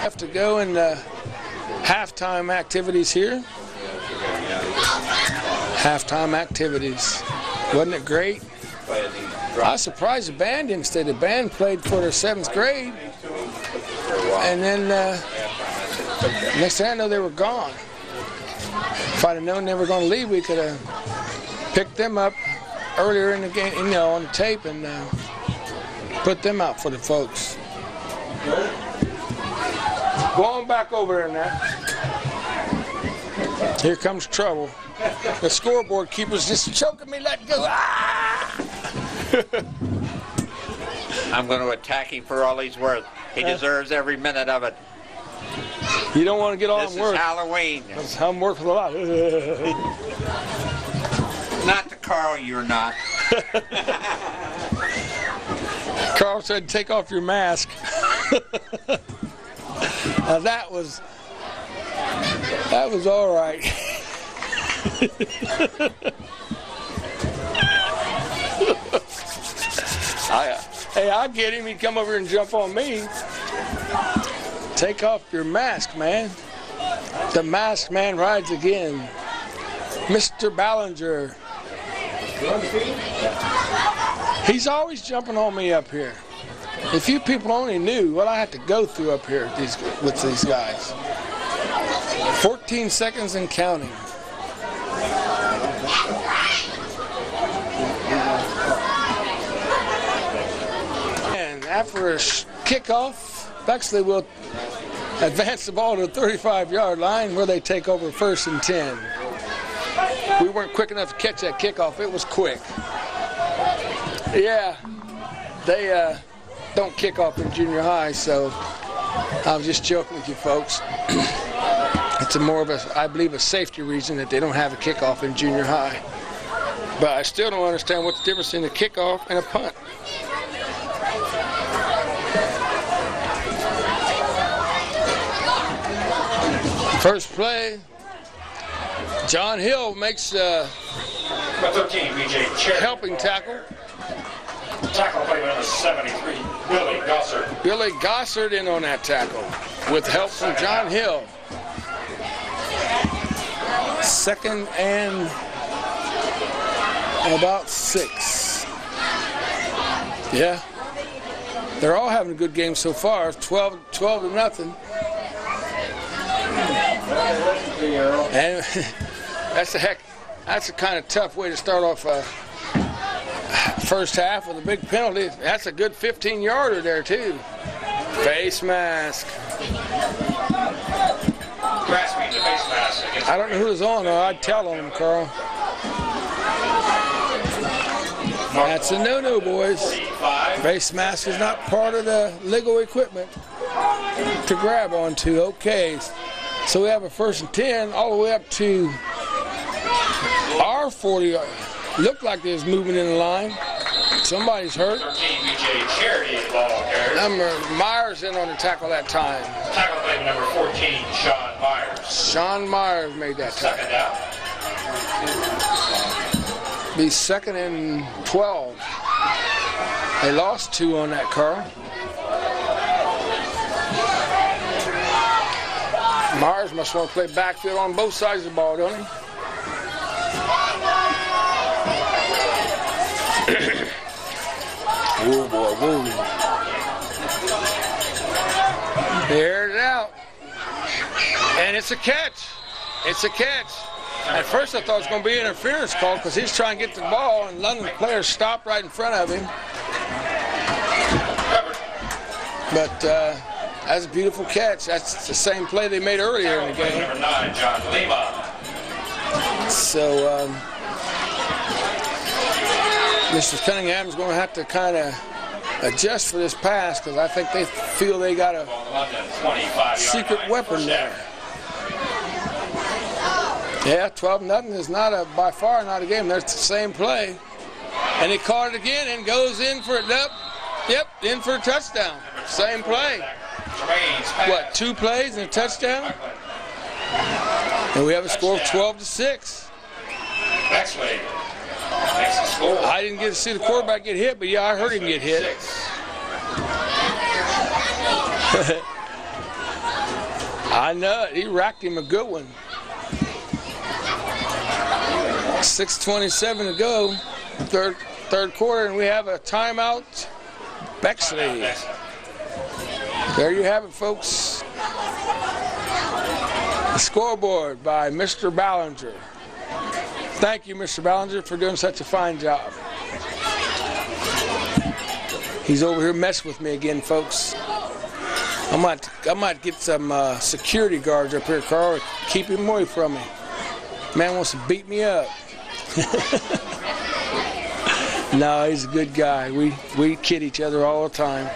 S3: Have to go in halftime activities here. Halftime activities. Wasn't it great? I was surprised the band didn't stay. The band played for their 7th grade. And then next thing I know, they were gone. If I'd have known they were going to leave, we could have picked them up earlier in the game, you know, on the tape, and put them out for the folks. Go on back over there now. Here comes trouble. The scoreboard keeper's just choking me, let go. Ah!
S6: I'm going to attack him for all he's worth. He deserves every minute of it.
S3: You don't want to get all
S6: this
S3: I'm worth.
S6: This is Halloween.
S3: I'm worth a lot.
S6: Not to Carl, you're not.
S3: Carl said, take off your mask. Now that was all right. Hey, I get him. He'd come over and jump on me. Take off your mask, man. The masked man rides again. Mr. Ballinger. He's always jumping on me up here. If you people only knew what I have to go through up here with these guys. 14 seconds and counting. And after a kickoff, Bexley will advance the ball to the 35-yard line where they take over 1st and 10. We weren't quick enough to catch that kickoff. It was quick. Yeah, they don't kick off in junior high, so I was just joking with you folks. It's more of a, I believe, a safety reason that they don't have a kickoff in junior high. But I still don't understand what's the difference in a kickoff and a punt. First play, John Hill makes a
S1: 13, BJ Cherry.
S3: helping tackle.
S1: Tackle play number 73, Billy Gossard.
S3: Billy Gossard in on that tackle with help from John Hill. 2nd and about 6. Yeah, they're all having a good game so far. 12 to nothing. And that's a kind of tough way to start off first half with a big penalty. That's a good 15-yarder there too. Face mask.
S1: Grasping the face mask against
S3: I don't know who's on though. I'd tell on him, Carl. That's a no-no, boys. Face mask is not part of the legal equipment to grab onto. Okay, so we have a 1st and 10 all the way up to our 40. Looked like they was moving in the line. Somebody's hurt.
S1: 13, BJ Cherry, ball carrier.
S3: Number Myers in on the tackle that time.
S1: Tackle play number 14, Sean Myers.
S3: Sean Myers made that tackle.
S1: 2nd down.
S3: Be 2nd and 12. They lost 2 on that, Carl. Myers must want to play backfield on both sides of the ball, don't he? Whoa, boy, whoa. There's it out. And it's a catch. It's a catch. At first I thought it was going to be an interference call because he's trying to get the ball and London players stopped right in front of him. But that's a beautiful catch. That's the same play they made earlier in the game.
S1: Number 9, John Lima.
S3: So Mr. Cunningham's going to have to kind of adjust for this pass because I think they feel they got a secret weapon there. Yeah, 12-0 is not by far not a game. That's the same play. And he caught it again and goes in for it. Yep, in for a touchdown. Same play. What, 2 plays and a touchdown? And we have a score of 12-6.
S1: Bexley makes the score.
S3: I didn't get to see the quarterback get hit, but yeah, I heard him get hit. I know it. He racked him a good one. 6:27 to go, third quarter, and we have a timeout. Bexley. There you have it, folks. The scoreboard by Mr. Ballinger. Thank you, Mr. Ballinger, for doing such a fine job. He's over here messing with me again, folks. I might get some security guards up here, Carl, keep him away from me. Man wants to beat me up. No, he's a good guy. We kid each other all the time.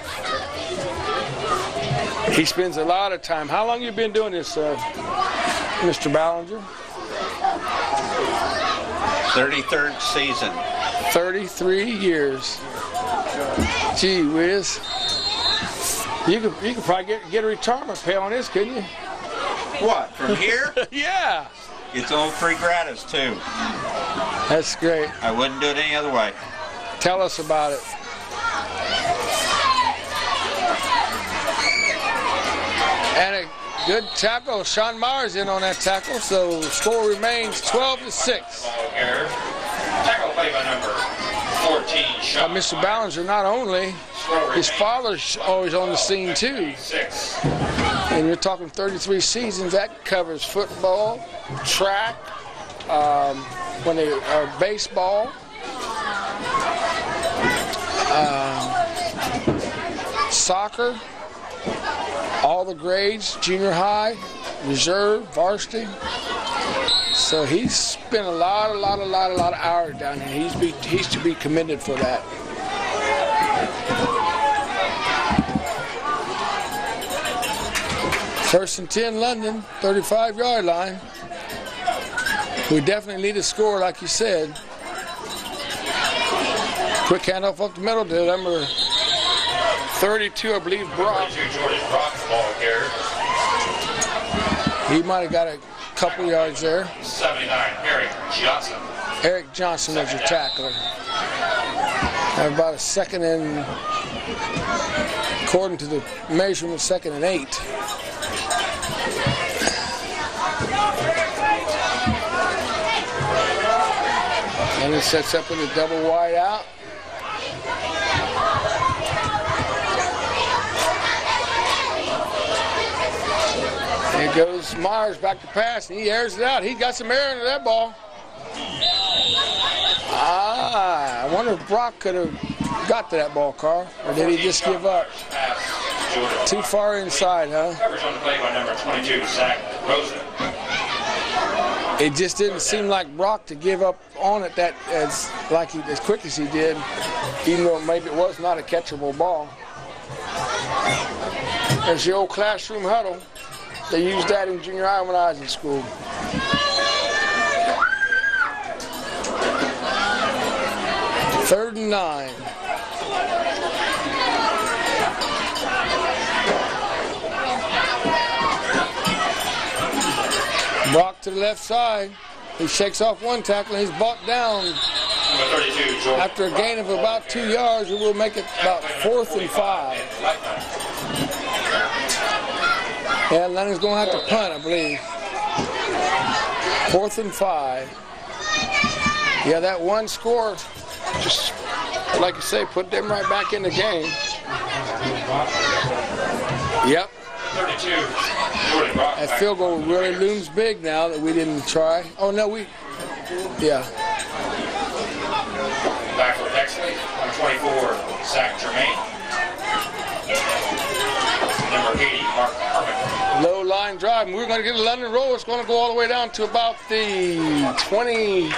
S3: He spends a lot of time. How long you been doing this, Mr. Ballinger?
S6: 33rd season.
S3: 33 years. Gee whiz. You could probably get a retirement pay on this, couldn't you?
S6: What, from here?
S3: Yeah.
S6: It's all free gratis, too.
S3: That's great.
S6: I wouldn't do it any other way.
S3: Tell us about it. And a good tackle. Sean Myers in on that tackle, so score remains 12-6.
S1: Tackle play by number 14, Sean.
S3: Mr. Ballinger, not only, his father's always on the scene too.
S1: 6.
S3: And you're talking 33 seasons. That covers football, track, baseball, soccer, all the grades, junior high, reserve, varsity. So he's spent a lot of hours down here. He's to be commended for that. First and 10, London, 35-yard line. We definitely need a score, like you said. Quick handoff up the middle to number 32, I believe, Brock.
S1: 32, Jordan Brock, ball carrier.
S3: He might have got a couple yards there.
S1: 79, Eric Johnson.
S3: Eric Johnson was your tackler. Have about a second and, according to the measurement, 2nd and 8. And it sets up with a double wide out. Here goes Myers back to pass, and he airs it out. He got some air into that ball. I wonder if Brock could have got to that ball, Carl, or did he just give up? Too far inside, huh?
S1: Coverage on the play by number 22, Zach Rosen.
S3: It just didn't seem like Brock to give up on it as quick as he did, even though maybe it was not a catchable ball. There's the old classroom huddle. They used that in junior high when I was in school. Third and 9. Brock to the left side. He shakes off one tackle and he's brought down.
S1: Number 32,
S3: After a gain of about 2 yards, we will make it about 4th and 5. Yeah, London's going to have to punt, I believe. 4th and 5. Yeah, that one score, just like you say, put them right back in the game. Yep.
S1: 32, Jordan Brock.
S3: That field goal really looms big now that we didn't try. Oh, no, yeah.
S1: Back for Bexley, number 24, Zach Germain. Number 80, Mark Harmon.
S3: Low line drive. And we're going to get a London roll. It's going to go all the way down to about the 23,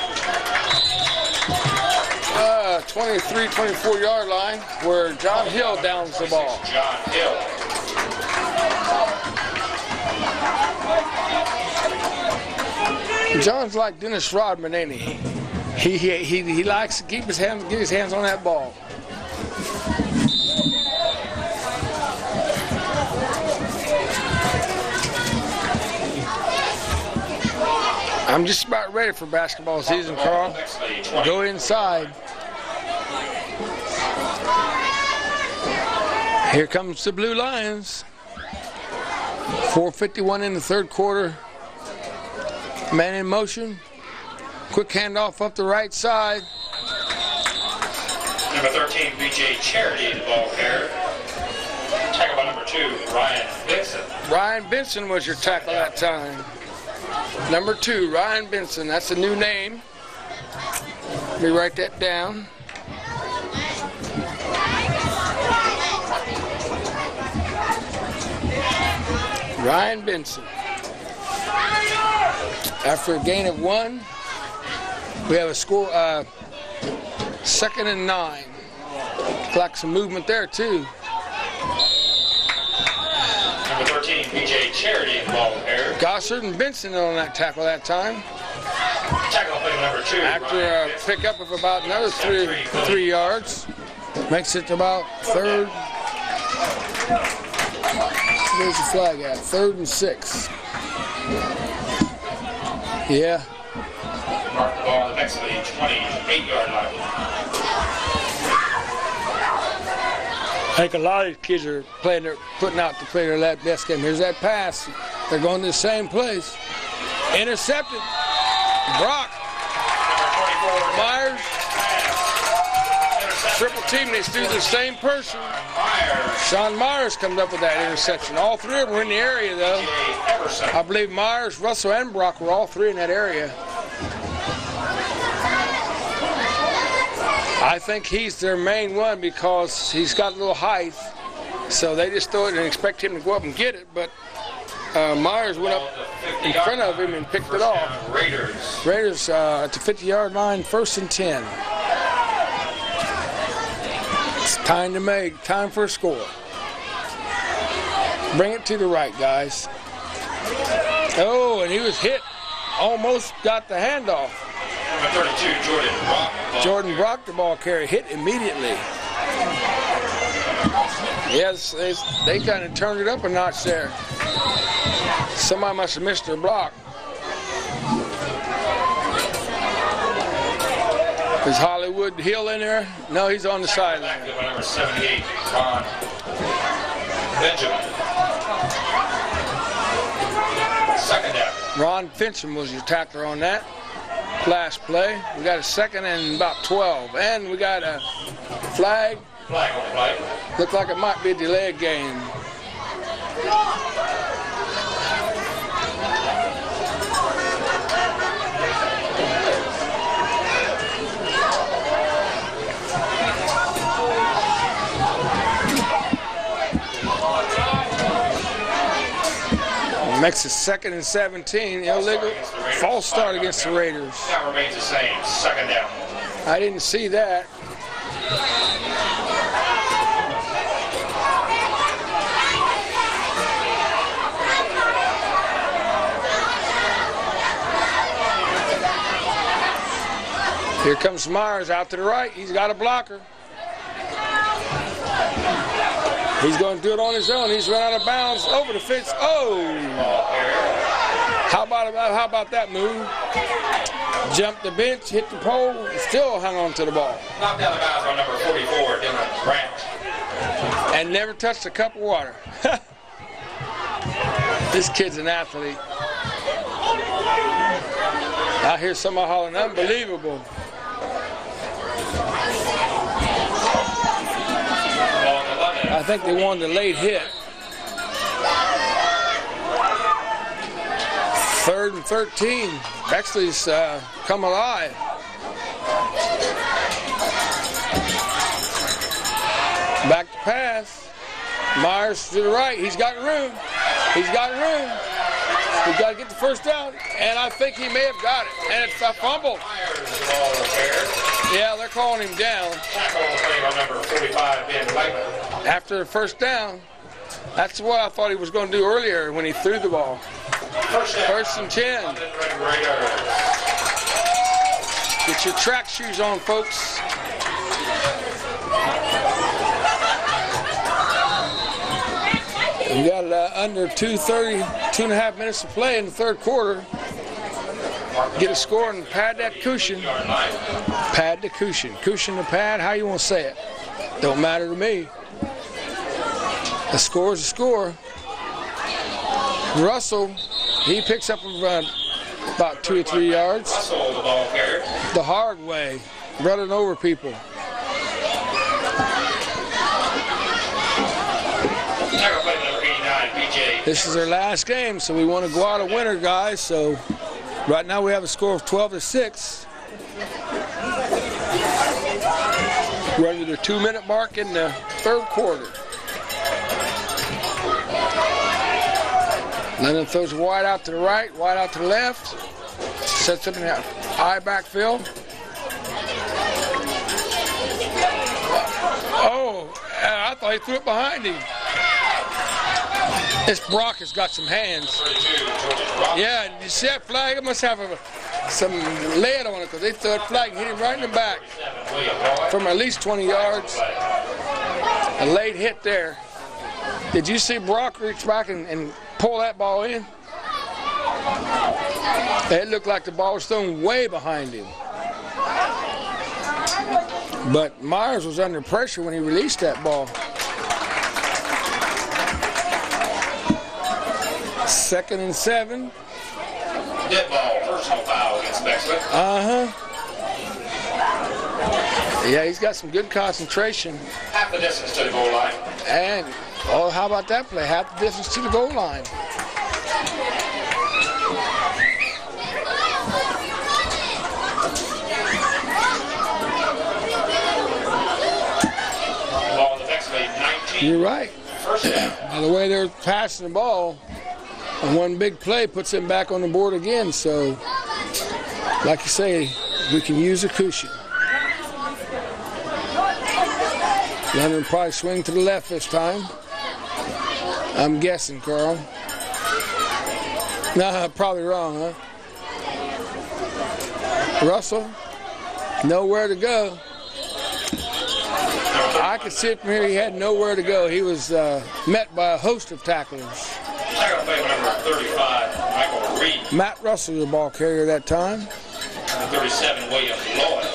S3: 24-yard line where John Hill downs the ball.
S1: John Hill.
S3: John's like Dennis Rodman, ain't he? He likes to get his hands on that ball. I'm just about ready for basketball season, Carl. Go inside. Here comes the Blue Lions. 4:51 in the third quarter. Man in motion. Quick handoff up the right side.
S1: Number 13, B.J. Charity, the ball carrier. Tackle by number 2, Ryan Benson.
S3: Ryan Benson was your tackle that time. Number 2, Ryan Benson. That's a new name. Let me write that down. Ryan Benson. After a gain of 1, we have a score, 2nd and 9. Like some movement there, too.
S1: Number 13, B.J. Charity, the ball carrier.
S3: Gossard and Benson on that tackle that time.
S1: Tackle play number 2.
S3: After a pickup of about another 3 yards, makes it about 3rd. Where's the flag at? 3rd and 6. Yeah.
S1: Mark the ball on the Bexley 28-yard line.
S3: I think a lot of these kids are putting out to play their best game. Here's that pass. They're going to the same place. Intercepted. Brock.
S1: Number 24,
S3: Myers. Triple team, they threw the same person. Sean Myers comes up with that interception. All three of them were in the area, though. I believe Myers, Russell, and Brock were all three in that area. I think he's their main one because he's got a little height. So they just throw it and expect him to go up and get it. But Myers went up in front of him and picked it off. Raiders at the 50-yard line, 1st and 10. It's time for a score. Bring it to the right, guys. Oh, and he was hit. Almost got the handoff.
S1: Number 32,
S3: Jordan Brock, the ball carrier, hit immediately. Yes, they kind of turned it up a notch there. Somebody must have missed their block. Is Hollywood Hill in there? No, he's on the sideline.
S1: Number 78, Ron Benjamin. Second down.
S3: Ron Fincham was your tackler on that last play. We got a 2nd and about 12. And we got a flag.
S1: Flag on the play.
S3: Looked like it might be a delayed game. Makes it 2nd and 17. Illegal false start against the Raiders.
S1: That remains the same. Second down.
S3: I didn't see that. Here comes Myers out to the right. He's got a blocker. He's going to do it on his own. He's run out of bounds over the fence. Oh! How about that move? Jumped the bench, hit the pole, and still hung on to the ball.
S1: Knocked out of bounds on number 44, Dylan Grant.
S3: And never touched a cup of water. This kid's an athlete. I hear somebody hollering, unbelievable. I think they wanted a late hit. 3rd and 13. Bexley's come alive. Back to pass. Myers to the right. He's got room. He's got room. He's got to get the first down. And I think he may have got it. And it's a fumble. Yeah, they're calling him down. After the first down. That's what I thought he was going to do earlier when he threw the ball. 1st and 10. Get your track shoes on, folks. We got under 2.5 minutes to play in the 3rd quarter. Get a score and pad that cushion. Pad the cushion. Cushion the pad, how you want to say it. Don't matter to me. A score is a score. Russell, he picks up about 2 or 3 yards. The hard way, running over people. This is their last game, so we want to go out a winner, guys. So right now we have a score of 12-6. We're under the 2-minute mark in the 3rd quarter. Lennon throws wide out to the right, wide out to the left. Sets up in the eye backfield. Oh, I thought he threw it behind him. This Brock has got some hands. Yeah, you see that flag? It must have some lead on it because they threw that flag and hit him right in the back from at least 20 yards. A late hit there. Did you see Brock reach back and pull that ball in? It looked like the ball was thrown way behind him. But Myers was under pressure when he released that ball. 2nd and 7.
S1: Dead ball, personal foul against Bexley.
S3: Yeah, he's got some good concentration.
S1: Half the distance to the goal line.
S3: And, oh, how about that play? Half the distance to the goal line.
S1: Ball to Bexley, 19.
S3: You're right.
S1: First down.
S3: By the way they're passing the ball, one big play puts them back on the board again. So, like you say, we can use a cushion. Leonard will probably swing to the left this time. I'm guessing, Carl. Nah, probably wrong, huh? Russell, nowhere to go. I could see it from here. He had nowhere to go. He was met by a host of tacklers.
S1: Tackle play number 35, Michael Reed.
S3: Matt Russell, the ball carrier that time.
S1: Number 37, William Lloyd.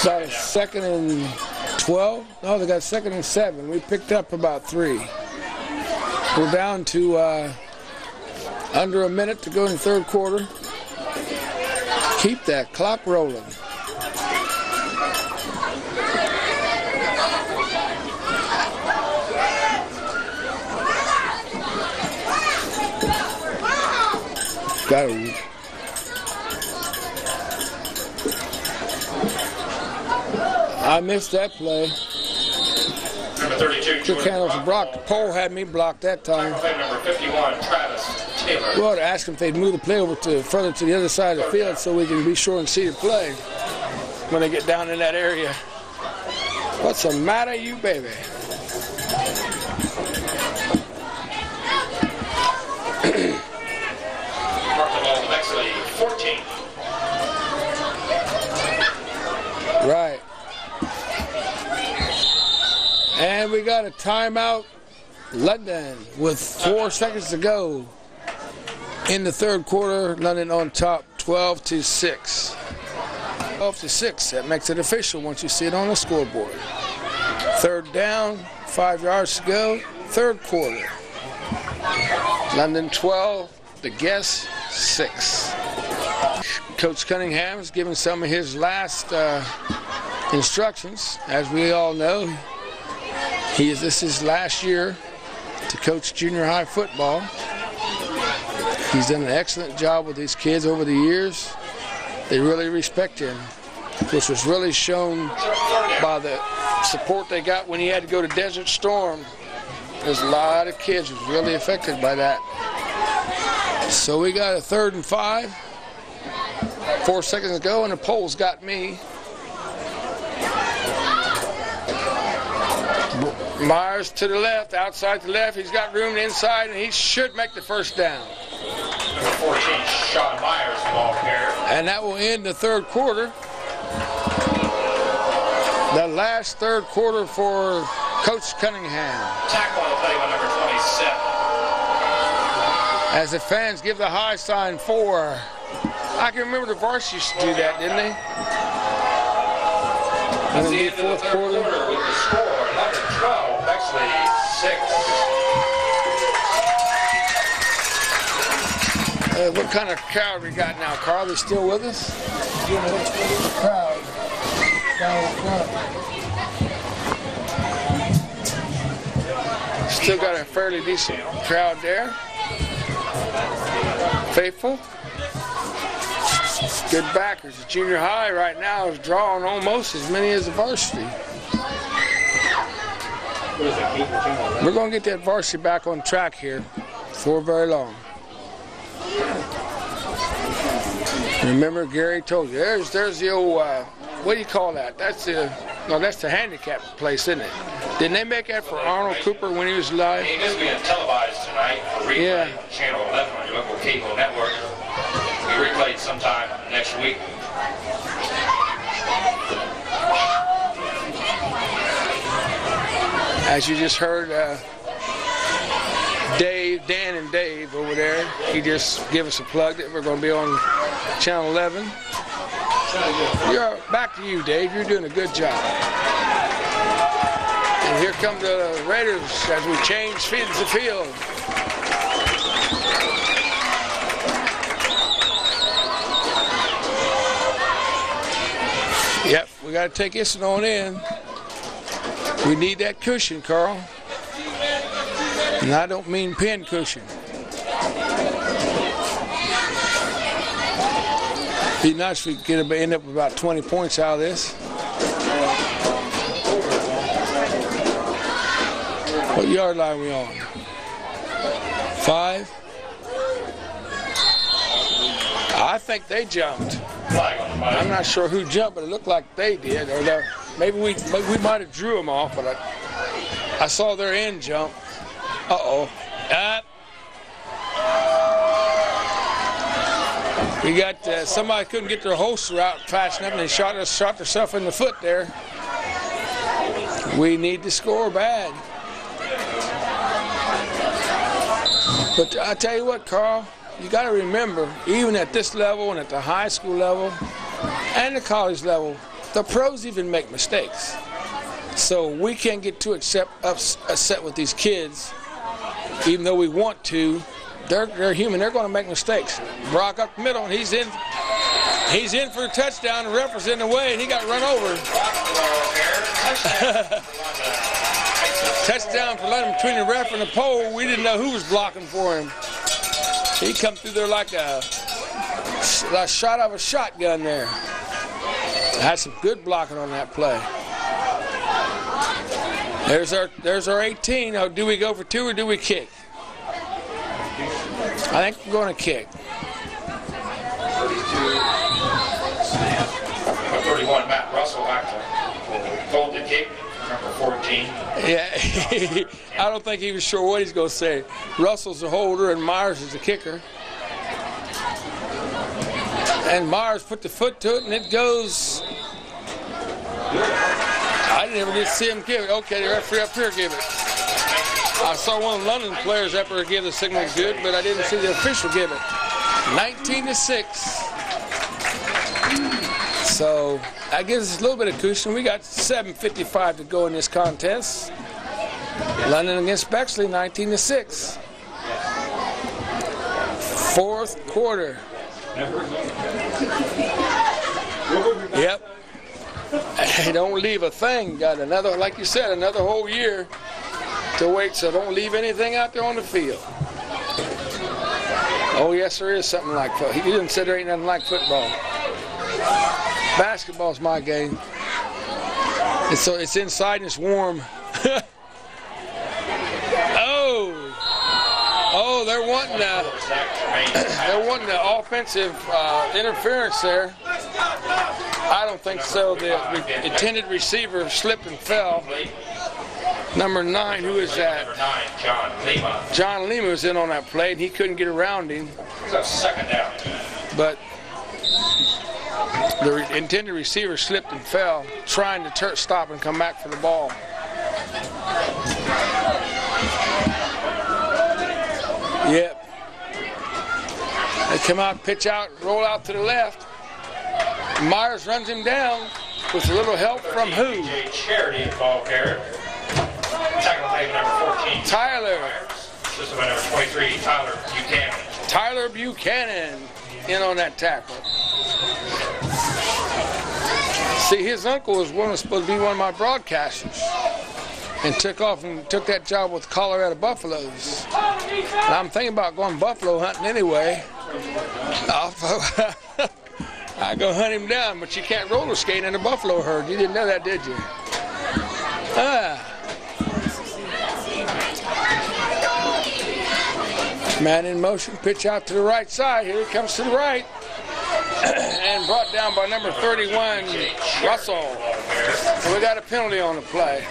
S3: About a 2nd and 12. No, they got 2nd and 7. We picked up about 3. We're down to under a minute to go in the third quarter. Keep that clock rolling. Got it. I missed that play.
S1: Number 32,
S3: Quick handles blocked. The pole had me blocked that time.
S1: Tackle play number 51, Travis Taylor.
S3: We ought to ask them if they'd move the play over to further to the other side of the field so we can be sure and see the play when they get down in that area. What's the matter, you baby?
S1: Mark the ball to Bexley, 14.
S3: Right. And we got a timeout, London, with 4 seconds to go in the third quarter. London on top, 12-6. 12-6. That makes it official once you see it on the scoreboard. Third down, 5 yards to go. Third quarter. London 12, the guests 6. Coach Cunningham is giving some of his last instructions. As we all know, this is his last year to coach junior high football. He's done an excellent job with these kids over the years. They really respect him, which was really shown by the support they got when he had to go to Desert Storm. There's a lot of kids who was really affected by that. So we got a 3rd and 5. 4 seconds to go, and the pole's got me. Myers to the left, outside to the left. He's got room inside, and he should make the first down.
S1: Number 14, Sean Myers, ball carrier.
S3: And that will end the third quarter. The last third quarter for Coach Cunningham.
S1: Tackle on the play by number 27.
S3: As the fans give the high sign 4. I can remember the varsity used to do that, didn't they?
S1: That's the end of the third quarter with the score, number 12, Bexley 6.
S3: What kind of crowd we got now, Carl? They still with us? Crowd. Still got a fairly decent crowd there. Faithful. Good backers. The junior high right now is drawing almost as many as the varsity. We're going to get that varsity back on track here before very long. Remember, Gary told you, there's the old, what do you call that? That's the handicap place, isn't it? Didn't they make that for Arnold Cooper when he was alive?
S1: It is being televised tonight for replay
S3: Yeah.
S1: on Channel 11 on your local cable network. We replayed sometime next week.
S3: As you just heard, Dan and Dave over there, he just gave us a plug that we're going to be on Channel 11. Back to you, Dave. You're doing a good job. And here come the Raiders as we change fields of field. Yep, we We got to take this one on in. We need that cushion, Carl. And I don't mean pin cushion. Be nice if we could end up with about 20 points out of this. What yard line are we on? 5. I think they jumped. I'm not sure who jumped, but it looked like they did. Or maybe we might have drew them off, but I saw their end jump. Uh-oh. We got somebody couldn't get their holster out fast enough, and they shot themselves in the foot there. We need to score bad. But I tell you what, Carl, you got to remember, even at this level and at the high school level and the college level, the pros even make mistakes. So we can't get too upset with these kids, even though we want to. They're human. They're going to make mistakes. Brock up the middle, and he's in for a touchdown. The ref was in the way, and he got run over. Touchdown for letting him between the ref and the pole. We didn't know who was blocking for him. He come through there like a shot of a shotgun there. Had some good blocking on that play. There's our 18. Now, do we go for 2 or do we kick? I think we're going to kick.
S1: 31, Matt Russell back to hold the kick, number 14.
S3: Yeah, I don't think he was sure what he's going to say. Russell's the holder and Myers is the kicker. And Myers put the foot to it, and it goes. I didn't even get to see him give it. Okay, the referee up here give it. I saw one of the London players up there give the signal good, but I didn't see the official give it. 19-6. So that gives us a little bit of cushion. We got 7:55 to go in this contest. London against Bexley, 19-6. Fourth quarter. Yep. Hey, don't leave a thing. Got another, like you said, another whole year to wait, so don't leave anything out there on the field. Oh, yes, there is something like football. He didn't say there ain't nothing like football. Basketball's my game. It's inside and it's warm. Oh, they're wanting the offensive interference there. I don't think so. The intended receiver slipped and fell. Number 9, who is that?
S1: Number 9, John Lima.
S3: John Lima was in on that play, and he couldn't get around him.
S1: It's a second down.
S3: But the intended receiver slipped and fell, trying to stop and come back for the ball. Yep. They come out, pitch out, roll out to the left. Myers runs him down with a little help from who?
S1: Charity ball carrier. Tackle play number 14.
S3: Tyler.
S1: This is number 23, Tyler Buchanan.
S3: Tyler Buchanan in on that tackle. See, his uncle was supposed to be one of my broadcasters, and took that job with Colorado Buffaloes. And I'm thinking about going buffalo hunting anyway. I go hunt him down, but you can't roller skate in a buffalo herd. You didn't know that, did you? Man in motion, pitch out to the right side. Here he comes to the right. And brought down by number 31, Russell. So we got a penalty on the play.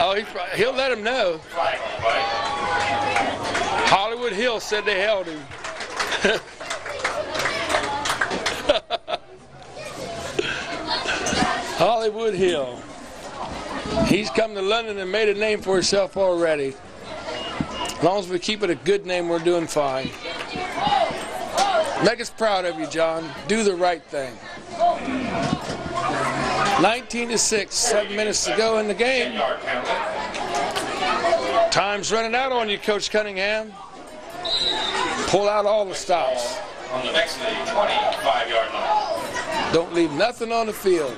S3: Oh, he'll let him know. Hollywood Hill said they held him. Hollywood Hill. He's come to London and made a name for himself already. As long as we keep it a good name, we're doing fine. Make us proud of you, John. Do the right thing. 19-6, 7 minutes to go in the game. Time's running out on you, Coach Cunningham. Pull out all the stops.
S1: On the Bexley 25-yard line.
S3: Don't leave nothing on the field.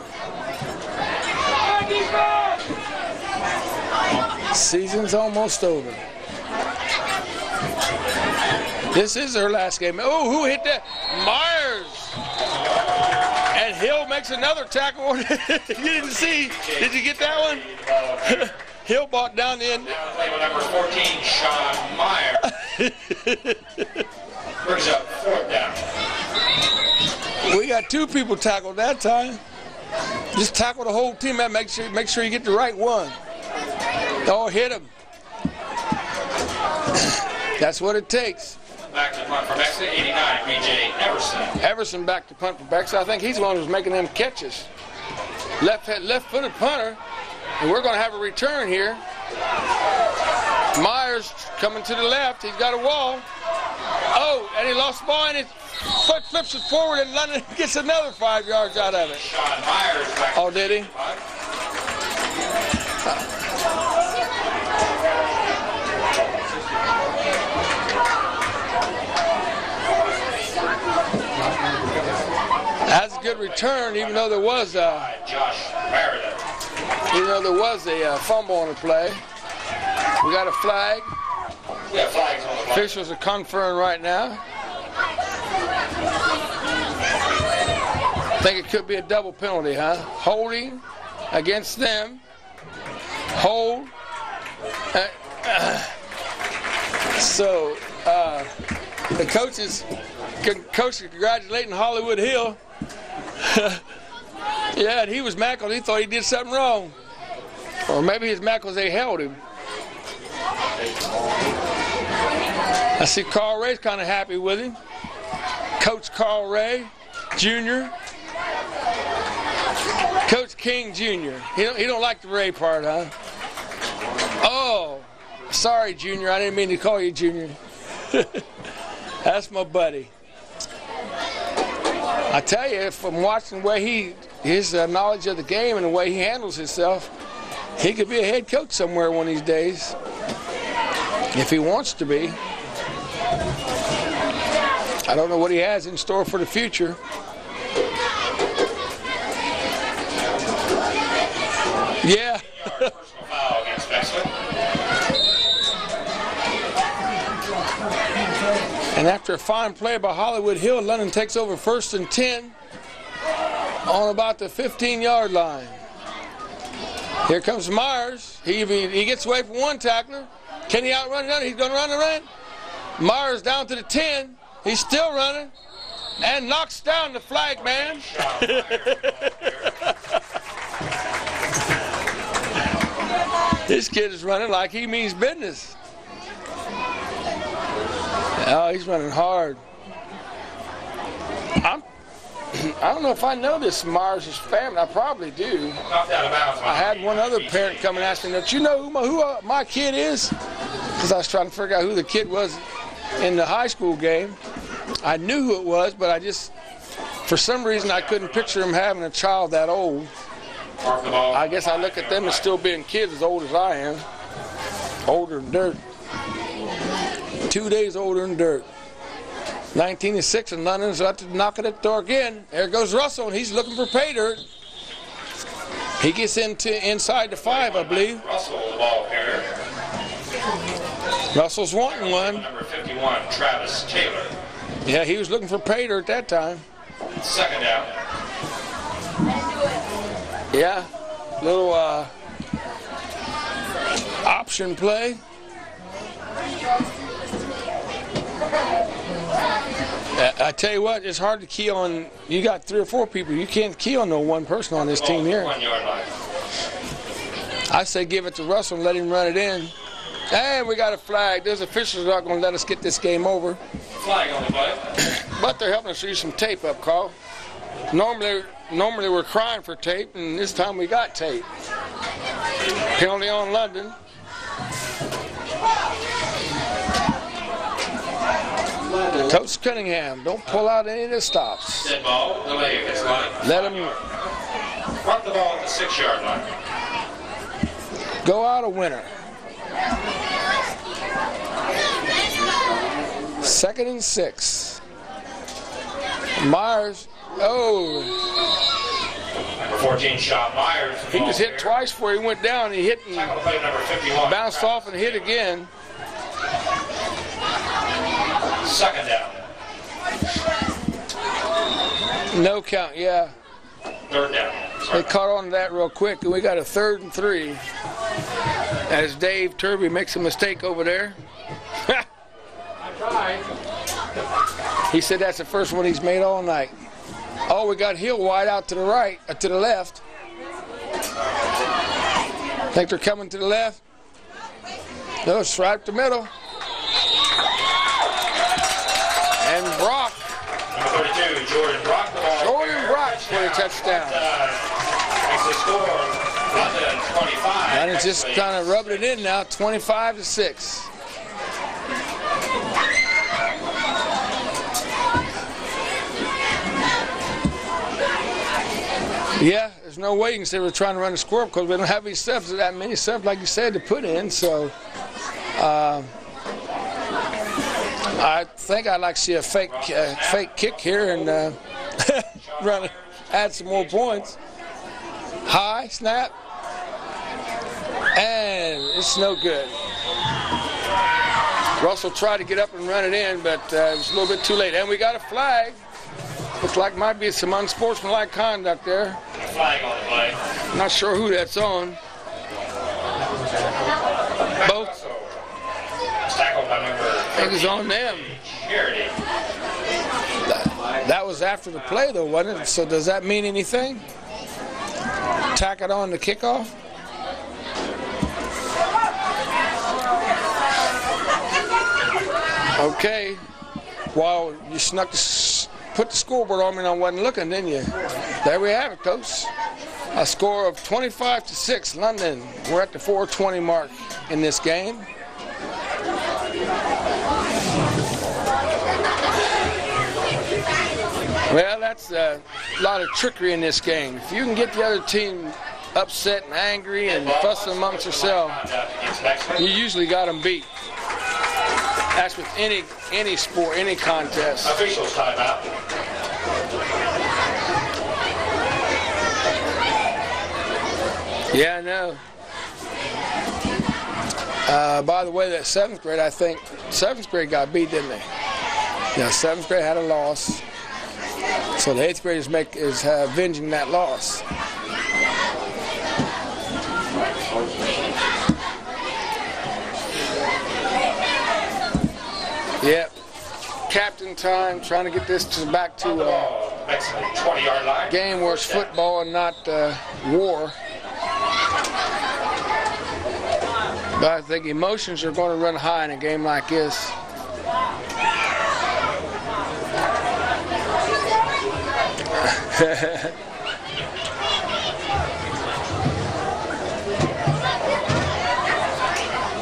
S3: Season's almost over. This is their last game. Oh, who hit that? Myers. And Hill makes another tackle. You didn't see. Did you get that one? Hill bought down the end.
S1: Now play with number 14, Sean Meyer. Brings up 4th down.
S3: We got 2 people tackled that time. Just tackle the whole team. Make sure you get the right one. Oh, hit him. That's what it takes.
S1: Back to punt for Bexley, 89, B.J. Everson.
S3: Everson back to punt for Bexley. I think he's the one who's making them catches. Left-footed punter. And we're going to have a return here. Myers coming to the left. He's got a wall. Oh, and he lost the ball, and his foot flips it forward, and London gets another 5 yards out of it.
S1: Sean Myers back.
S3: Oh, did he? That's a good return, even though there was a fumble on the play. We got a flag.
S1: Yeah, flags on the play.
S3: Officials are conferring right now. I think it could be a double penalty, huh? Holding against them. Hold. So the coach is congratulating Hollywood Hill. Yeah, and he was mad because he thought he did something wrong. Or maybe he's mad because they held him. I see Carl Ray's kind of happy with him. Coach Carl Ray, Jr. Coach King, Jr. He don't like the Ray part, huh? Oh, sorry, Jr. I didn't mean to call you Jr. That's my buddy. I tell you, from watching the way his knowledge of the game and the way he handles himself, he could be a head coach somewhere one of these days, if he wants to be. I don't know what he has in store for the future. Yeah.
S1: Personal foul against Bexley.
S3: And after a fine play by Hollywood Hill, London takes over 1st and 10 on about the 15-yard line. Here comes Myers. He gets away from one tackler. Can he outrun another? He's going to run the run. Myers down to the 10. He's still running and knocks down the flag man. This kid is running like he means business. Oh, he's running hard. I don't know if I know this Myers' family. I probably do. I had one other parent come and ask me, "Do you know who my kid is?" Because I was trying to figure out who the kid was in the high school game. I knew who it was, but I just, for some reason, I couldn't picture him having a child that old. I guess I look at them as still being kids as old as I am. Older than dirt. 2 days older than dirt. 19-6 in London's about to knock it at the door again. There goes Russell, and he's looking for pay dirt. He gets inside the 5, I believe.
S1: Russell, the ball carrier.
S3: Russell's wanting one.
S1: Number 51, Travis Taylor.
S3: Yeah, he was looking for pay dirt that time.
S1: 2nd down.
S3: Yeah, little option play. I tell you what, it's hard to key on. You got 3 or 4 people. You can't key on no one person on this team here.
S1: 1 yard line.
S3: I say give it to Russell and let him run it in. And we got a flag. Those officials are not going to let us get this game over.
S1: Flag on the play.
S3: But they're helping us use some tape up, Carl. Normally we're crying for tape, and this time we got tape. Penalty on London. Coach Cunningham, don't pull out any of the stops.
S1: Dead ball, delay against line.
S3: Let him
S1: Front the ball at the 6-yard line.
S3: go out a winner. 2nd and 6. Myers Oh,
S1: Number 14, Sean Myers.
S3: he was hit twice before he went down. He hit and
S1: Tackle play number 51.
S3: bounced off and hit again.
S1: Second down.
S3: No count, yeah.
S1: Third down.
S3: They caught on to that real quick, and we got a 3rd and 3. As Dave Turvey makes a mistake over there. I tried. He said that's the first one he's made all night. Oh, we got Hill wide out to the right, to the left. Think they're coming to the left? No, it's right up the middle. And Brock.
S1: Number 32, Jordan Brock.
S3: Jordan Brock for a touchdown.
S1: Makes the score, London 25.
S3: And it's just kind of rubbing it in now, 25-6. Yeah, there's no way you can say we're trying to run a score because we don't have any subs, that many subs, like you said, to put in. So I think I'd like to see a fake kick here and add some more points. High snap, and it's no good. Russell tried to get up and run it in, but it was a little bit too late. And we got a flag. Looks like might be some unsportsmanlike conduct there.
S1: Flag on the play.
S3: Not sure who that's on. Both.
S1: Tackle by number
S3: I think it's on them.
S1: Charity.
S3: That was after the play, though, wasn't it? So does that mean anything? Tack it on the kickoff? Okay. Well, you put the scoreboard on me and I wasn't looking, didn't you? There we have it, Coach. A score of 25-6, London. We're at the 4:20 mark in this game. Well, that's a lot of trickery in this game. If you can get the other team upset and angry and fussing amongst yourselves, you usually got them beat. That's with any sport, any contest.
S1: Officials timeout.
S3: Yeah, I know. By the way, that 7th grade, I think 7th grade got beat, didn't they? Yeah, 7th grade had a loss. So the 8th graders is avenging that loss. Yep. Captain time, trying to get this back to
S1: Bexley, 20-yard line.
S3: game where it's football and not war. But I think emotions are going to run high in a game like this.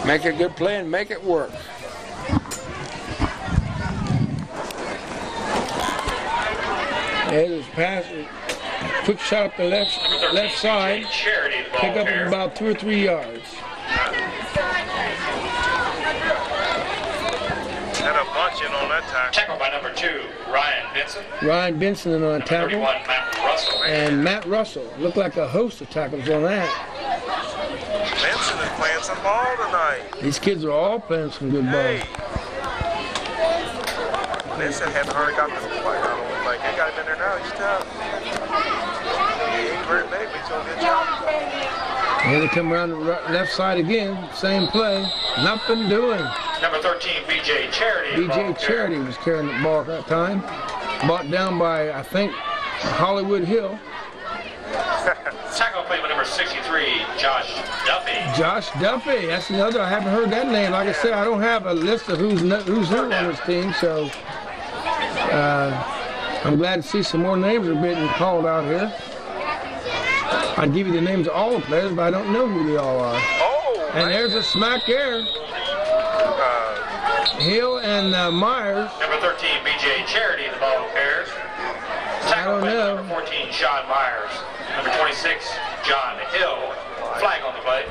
S3: Make a good play and make it work. There's a pass, quick shot up the left side, pick up about 2 or 3 yards.
S2: Had a bunch in on that tackle.
S1: Tackle by number 2, Ryan Benson.
S3: Ryan Benson on a tackle.
S1: 31, Matt Russell.
S3: And Matt Russell. Looked like a host of tackles on that.
S2: Benson is playing some ball tonight.
S3: These kids are all playing some good ball.
S2: Hey. Benson hadn't hardly got this play. I don't look like he got him in there now. He's tough. He ain't very big, but he's doing a good job.
S3: Here they come around the left side again. Same play. Nothing doing.
S1: Number 13, B.J. Charity.
S3: B.J. Charity was carrying the ball at that time. Brought down by, I think, Hollywood Hill.
S1: Tackle play by number 63, Josh Duffy.
S3: Josh Duffy. That's another. I haven't heard that name. Like I said, I don't have a list of who's who on this team, so I'm glad to see some more names are being called out here. I'd give you the names of all the players, but I don't know who they all are.
S2: Oh,
S3: and there's a smack there. Hill and Myers.
S1: Number 13, B.J. Charity, the ball carries. Tackle play by number 14, Sean Myers. Number 26, John Hill. Flag on the play.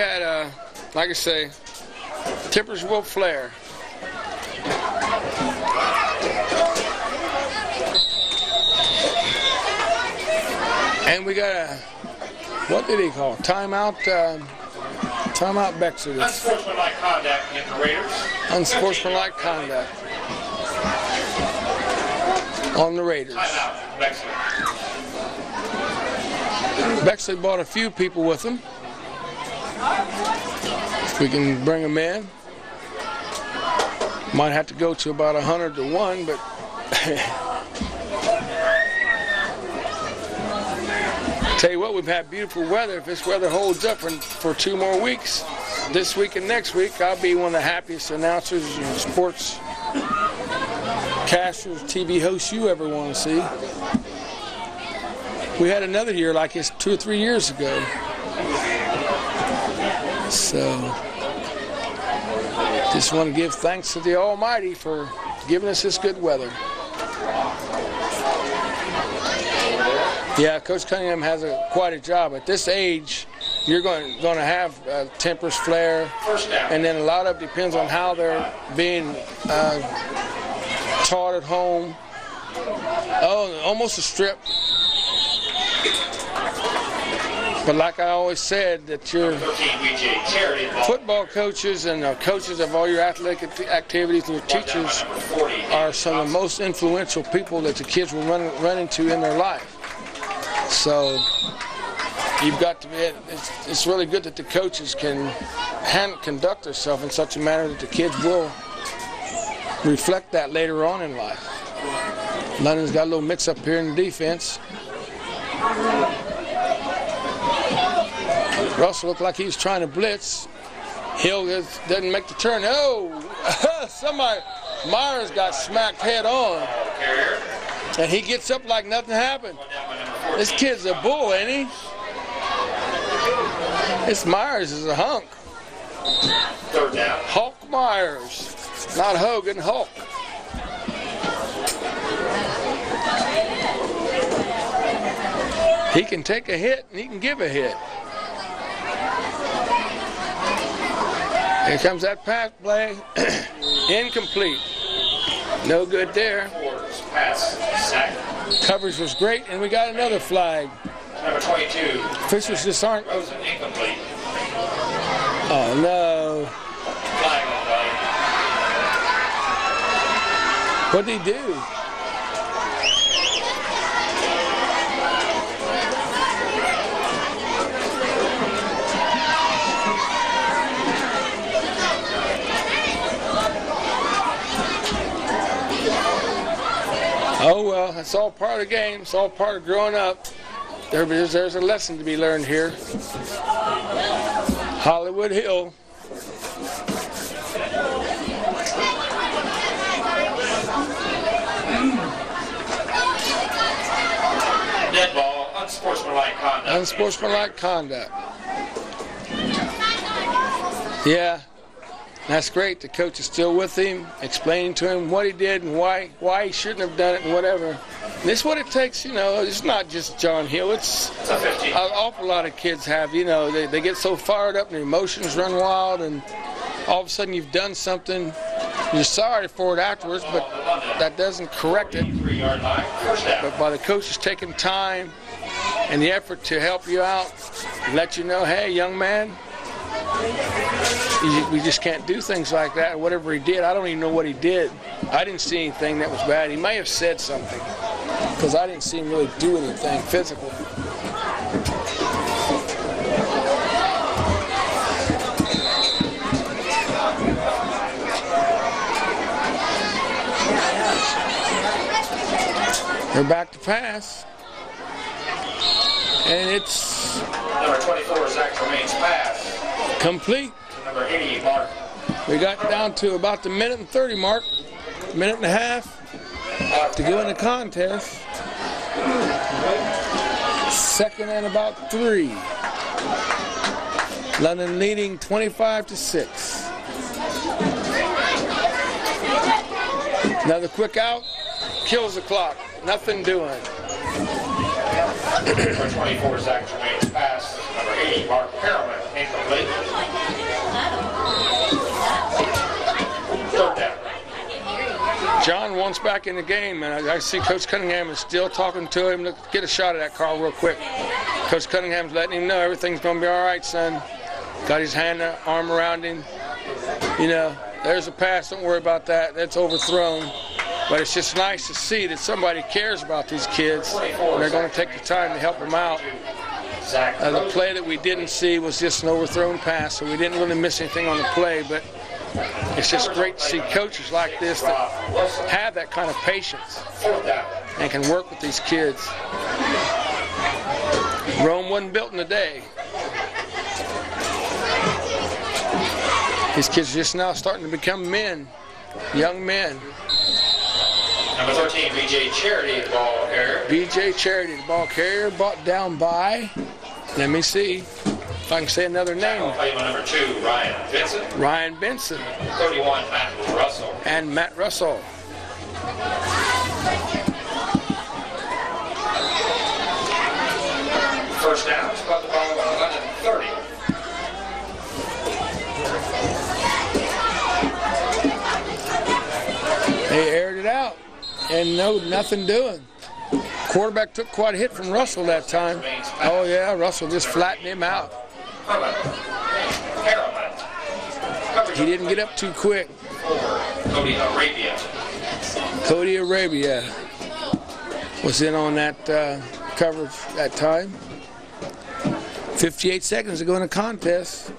S3: had, like I say, Tippers will flare. And we got a, what did he call? Timeout, timeout Bexley.
S1: Unsportsmanlike conduct against the Raiders.
S3: Unsportsmanlike conduct on the Raiders.
S1: Timeout, Bexley.
S3: Bexley brought a few people with them. If we can bring them in. Might have to go to about 100 to 1, but tell you what, we've had beautiful weather. If this weather holds up for 2 more weeks, this week and next week, I'll be one of the happiest announcers and sports casters, TV hosts you ever want to see. We had another year like this 2 or 3 years ago. So, just want to give thanks to the Almighty for giving us this good weather. Yeah, Coach Cunningham has quite a job. At this age, you're going to have tempers flare, and then a lot of it depends on how they're being taught at home. Oh, almost a strip. But like I always said, that your football coaches and coaches of all your athletic activities and your teachers are some of the most influential people that the kids will run into in their life. So you've got to be, it's really good that the coaches can conduct themselves in such a manner that the kids will reflect that later on in life. London's got a little mix up here in the defense. Russell looked like he was trying to blitz. Hill doesn't make the turn. Oh, Myers got smacked head on. And he gets up like nothing happened. This kid's a bull, ain't he? This Myers is a hunk. Hulk Myers. Not Hogan, Hulk. He can take a hit and he can give a hit. Here comes that pass play. Incomplete. No good there. Coverage was great, and we got another flag.
S1: Number 22.
S3: Officials just aren't.
S1: Incomplete.
S3: Oh no.
S1: Flag on play.
S3: What'd he do? Oh well, that's all part of the game. It's all part of growing up. There's a lesson to be learned here. Hollywood Hill.
S1: Dead ball, unsportsmanlike conduct.
S3: Unsportsmanlike conduct. Yeah. That's great. The coach is still with him, explaining to him what he did and why he shouldn't have done it and whatever. And this is what it takes, you know. It's not just John Hill. It's an awful lot of kids have, you know, they get so fired up and their emotions run wild, and all of a sudden you've done something. You're sorry for it afterwards, but that doesn't correct it. But by the coaches taking time and the effort to help you out and let you know, hey, young man, we just can't do things like that. Whatever he did, I don't even know what he did. I didn't see anything that was bad. He may have said something, because I didn't see him really do anything physical. They're back to pass. And it's
S1: number 24, Zach Tremaine's pass.
S3: Complete.
S1: To number 80, Mark.
S3: We got down to about the minute and 30 mark, minute and a half to go in the contest. Second and about 3. London leading 25-6. Another quick out, kills the clock. Nothing doing.
S1: Number 24, Zach Tremaine's pass. Number 80, Mark Harriman, incomplete.
S3: John wants back in the game, and I see Coach Cunningham is still talking to him. Look, get a shot of that, Carl, real quick. Coach Cunningham's letting him know everything's going to be all right, son. Got his arm around him. You know, there's a pass. Don't worry about that. That's overthrown. But it's just nice to see that somebody cares about these kids, and they're going to take the time to help them out. The play that we didn't see was just an overthrown pass, so we didn't really miss anything on the play. But it's just great to see coaches like this that have that kind of patience and can work with these kids. Rome wasn't built in a day. These kids are just now starting to become men, young men.
S1: Number 13, B.J. Charity, the ball carrier.
S3: B.J. Charity, the ball carrier, brought down by, let me see if I can say another name.
S1: Number 2, Ryan Benson.
S3: Ryan Benson.
S1: 31, Matt Russell.
S3: And Matt Russell.
S1: First down, spot the ball on 11:30.
S3: They aired it out, and nothing doing. Quarterback took quite a hit from Russell that time. Oh yeah, Russell just flattened him out. He didn't get up too quick. Cody Arabia was in on that coverage that time. 58 seconds to go in the contest.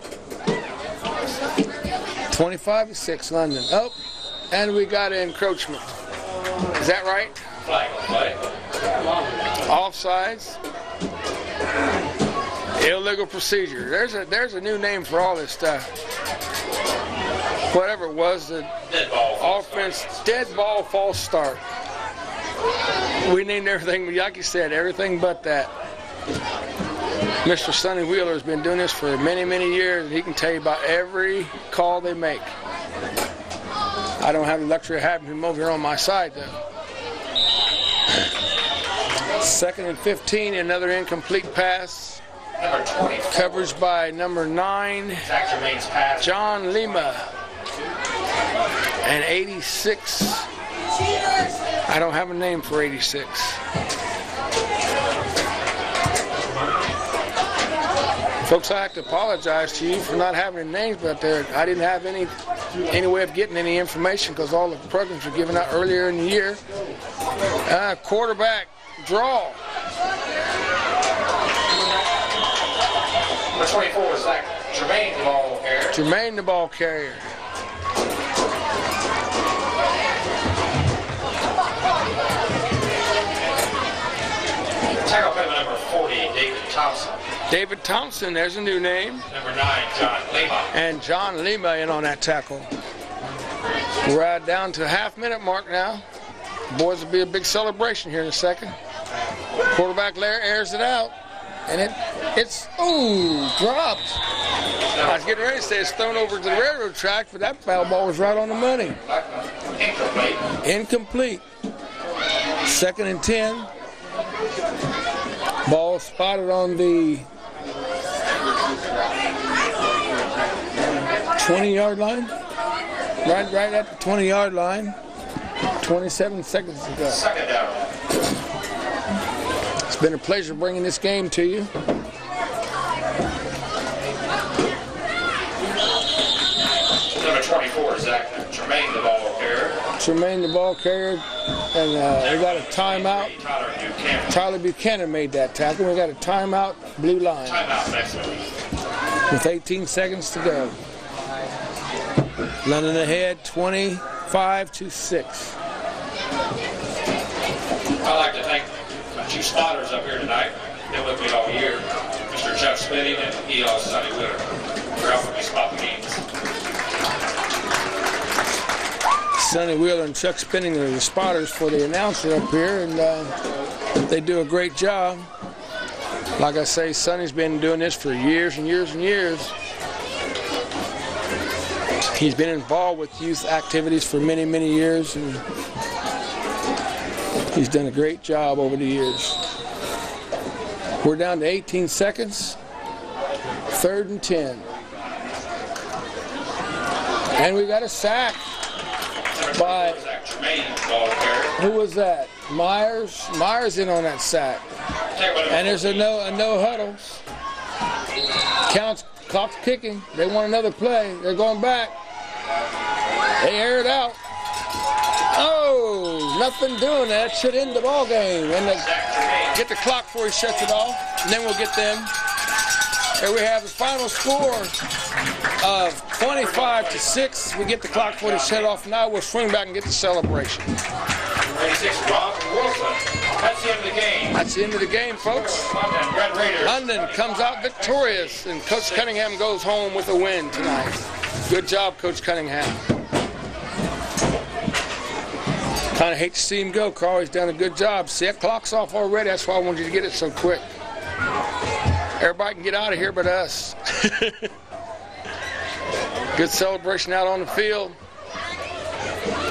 S3: 25-6 London. Oh, and we got an encroachment. Is that right?
S1: Flag on play.
S3: Offsides. Illegal procedure. There's a new name for all this stuff. Whatever it was, the offense, dead ball, false start. We named everything, like you said, everything but that. Mr. Sonny Wheeler has been doing this for many, many years, and he can tell you about every call they make. I don't have the luxury of having him over here on my side, though. 2nd and 15, another incomplete pass.
S1: Number 20.
S3: Coverage by number 9, John Lima. And 86. I don't have a name for 86. Folks, I have to apologize to you for not having names out there. I didn't have any way of getting any information because all the programs were given out earlier in the year. Quarterback draw.
S1: Number 24 is like Jermaine, the ball carrier.
S3: Jermaine, the ball carrier.
S1: Tackle play number 40, David Thompson.
S3: David Thompson, there's a new name.
S1: Number 9, John Lima.
S3: And John Lima in on that tackle. We're down to half-minute mark now. Boys, will be a big celebration here in a second. Quarterback Lair airs it out. And it's dropped. I was getting ready to say it's thrown over to the railroad track, but that foul ball was right on the money. Incomplete. 2nd and 10. Ball spotted on the 20-yard line. Right at the 20-yard line. 27 seconds to go.
S1: Second down.
S3: It's been a pleasure bringing this game to you.
S1: Number 24, Zach Jermaine, the ball carrier.
S3: Jermaine, the ball carrier. And we got a timeout. Tyler Buchanan made that tackle. We got a timeout, blue line.
S1: Timeout, Bexley.
S3: With 18 seconds to go. London ahead, 25-6.
S1: I'd like to thank my 2 spotters up here tonight. They're with me all year. Mr. Chuck Spinning and E.L. Sonny Wheeler. They're helping me spot the games.
S3: Sonny Wheeler and Chuck Spinning are the spotters for the announcer up here, and they do a great job. Like I say, Sonny's been doing this for years and years and years. He's been involved with youth activities for many, many years, and he's done a great job over the years. We're down to 18 seconds. 3rd and 10. And we got a sack. by, who was that? Myers? Myers in on that sack. And there's a no huddle. Clock's kicking. They want another play. They're going back. They air it out. Oh, nothing doing that. Should end the ball game. And they get the clock before he shuts it off. And then we'll get them. Here we have the final score of 25-6. We get the clock before they shut it off. Now we'll swing back and get the celebration.
S1: 36 Wilson. That's the end of the game.
S3: That's the end of the game, folks.
S1: Red Raiders.
S3: London comes out victorious, and Coach Cunningham goes home with a win tonight. Good job, Coach Cunningham. Kind of hate to see him go, Carl. He's done a good job. See, that clock's off already. That's why I wanted you to get it so quick. Everybody can get out of here but us. Good celebration out on the field.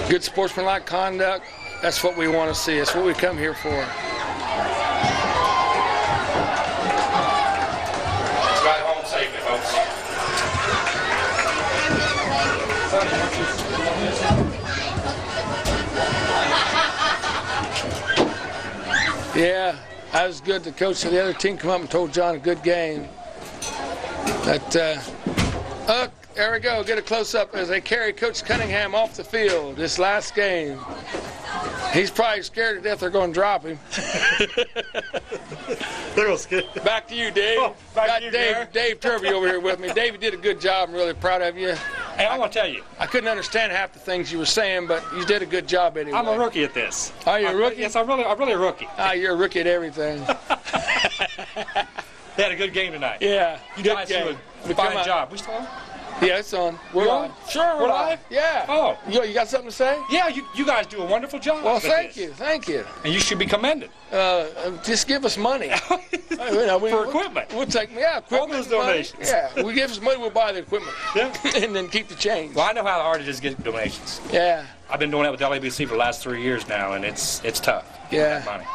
S3: Good sportsmanlike conduct. That's what we want to see. That's what we come here for.
S1: Drive home safely, folks.
S3: Yeah, that was good. The coach of the other team come up and told John a good game. But, there we go. Get a close-up as they carry Coach Cunningham off the field this last game. He's probably scared to death they're going to drop him.
S7: They're scared.
S3: Back to you, Dave.
S7: Oh, back to you,
S3: Dave Turby over here with me. Dave, you did a good job. I'm really proud of you.
S7: Hey, I'm going to tell you.
S3: I couldn't understand half the things you were saying, but you did a good job anyway.
S7: I'm a rookie at this.
S3: Are you a rookie?
S7: Yes, I'm really a rookie.
S3: You're a rookie at everything.
S7: They had a good game tonight.
S3: Yeah.
S7: You guys do a fine job. We still on?
S3: Yeah, it's on. We're on.
S7: Sure, we're live?
S3: Yeah.
S7: Oh.
S3: You got something to say?
S7: Yeah, you guys do a wonderful job.
S3: Well, thank you.
S7: And you should be commended.
S3: Just give us money.
S7: For equipment.
S3: We'll take, equipment.
S7: All those donations.
S3: Money. Yeah, we give us money, we'll buy the equipment.
S7: Yeah.
S3: And then keep the change.
S7: Well, I know how hard it is to get donations.
S3: Yeah.
S7: I've been doing that with LABC for the last 3 years now, and it's tough.
S3: Yeah.
S7: Money.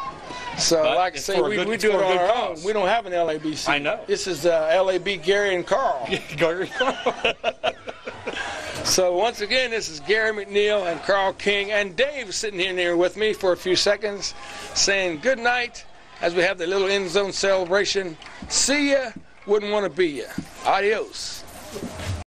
S3: So,
S7: But
S3: like I say, we do it on our own. We don't have an LABC.
S7: I know.
S3: This is LAB Gary and Carl.
S7: Gary.
S3: So once again, this is Gary McNeil and Carl King, and Dave sitting in here with me for a few seconds, saying good night as we have the little end zone celebration. See ya, wouldn't want to be ya. Adios.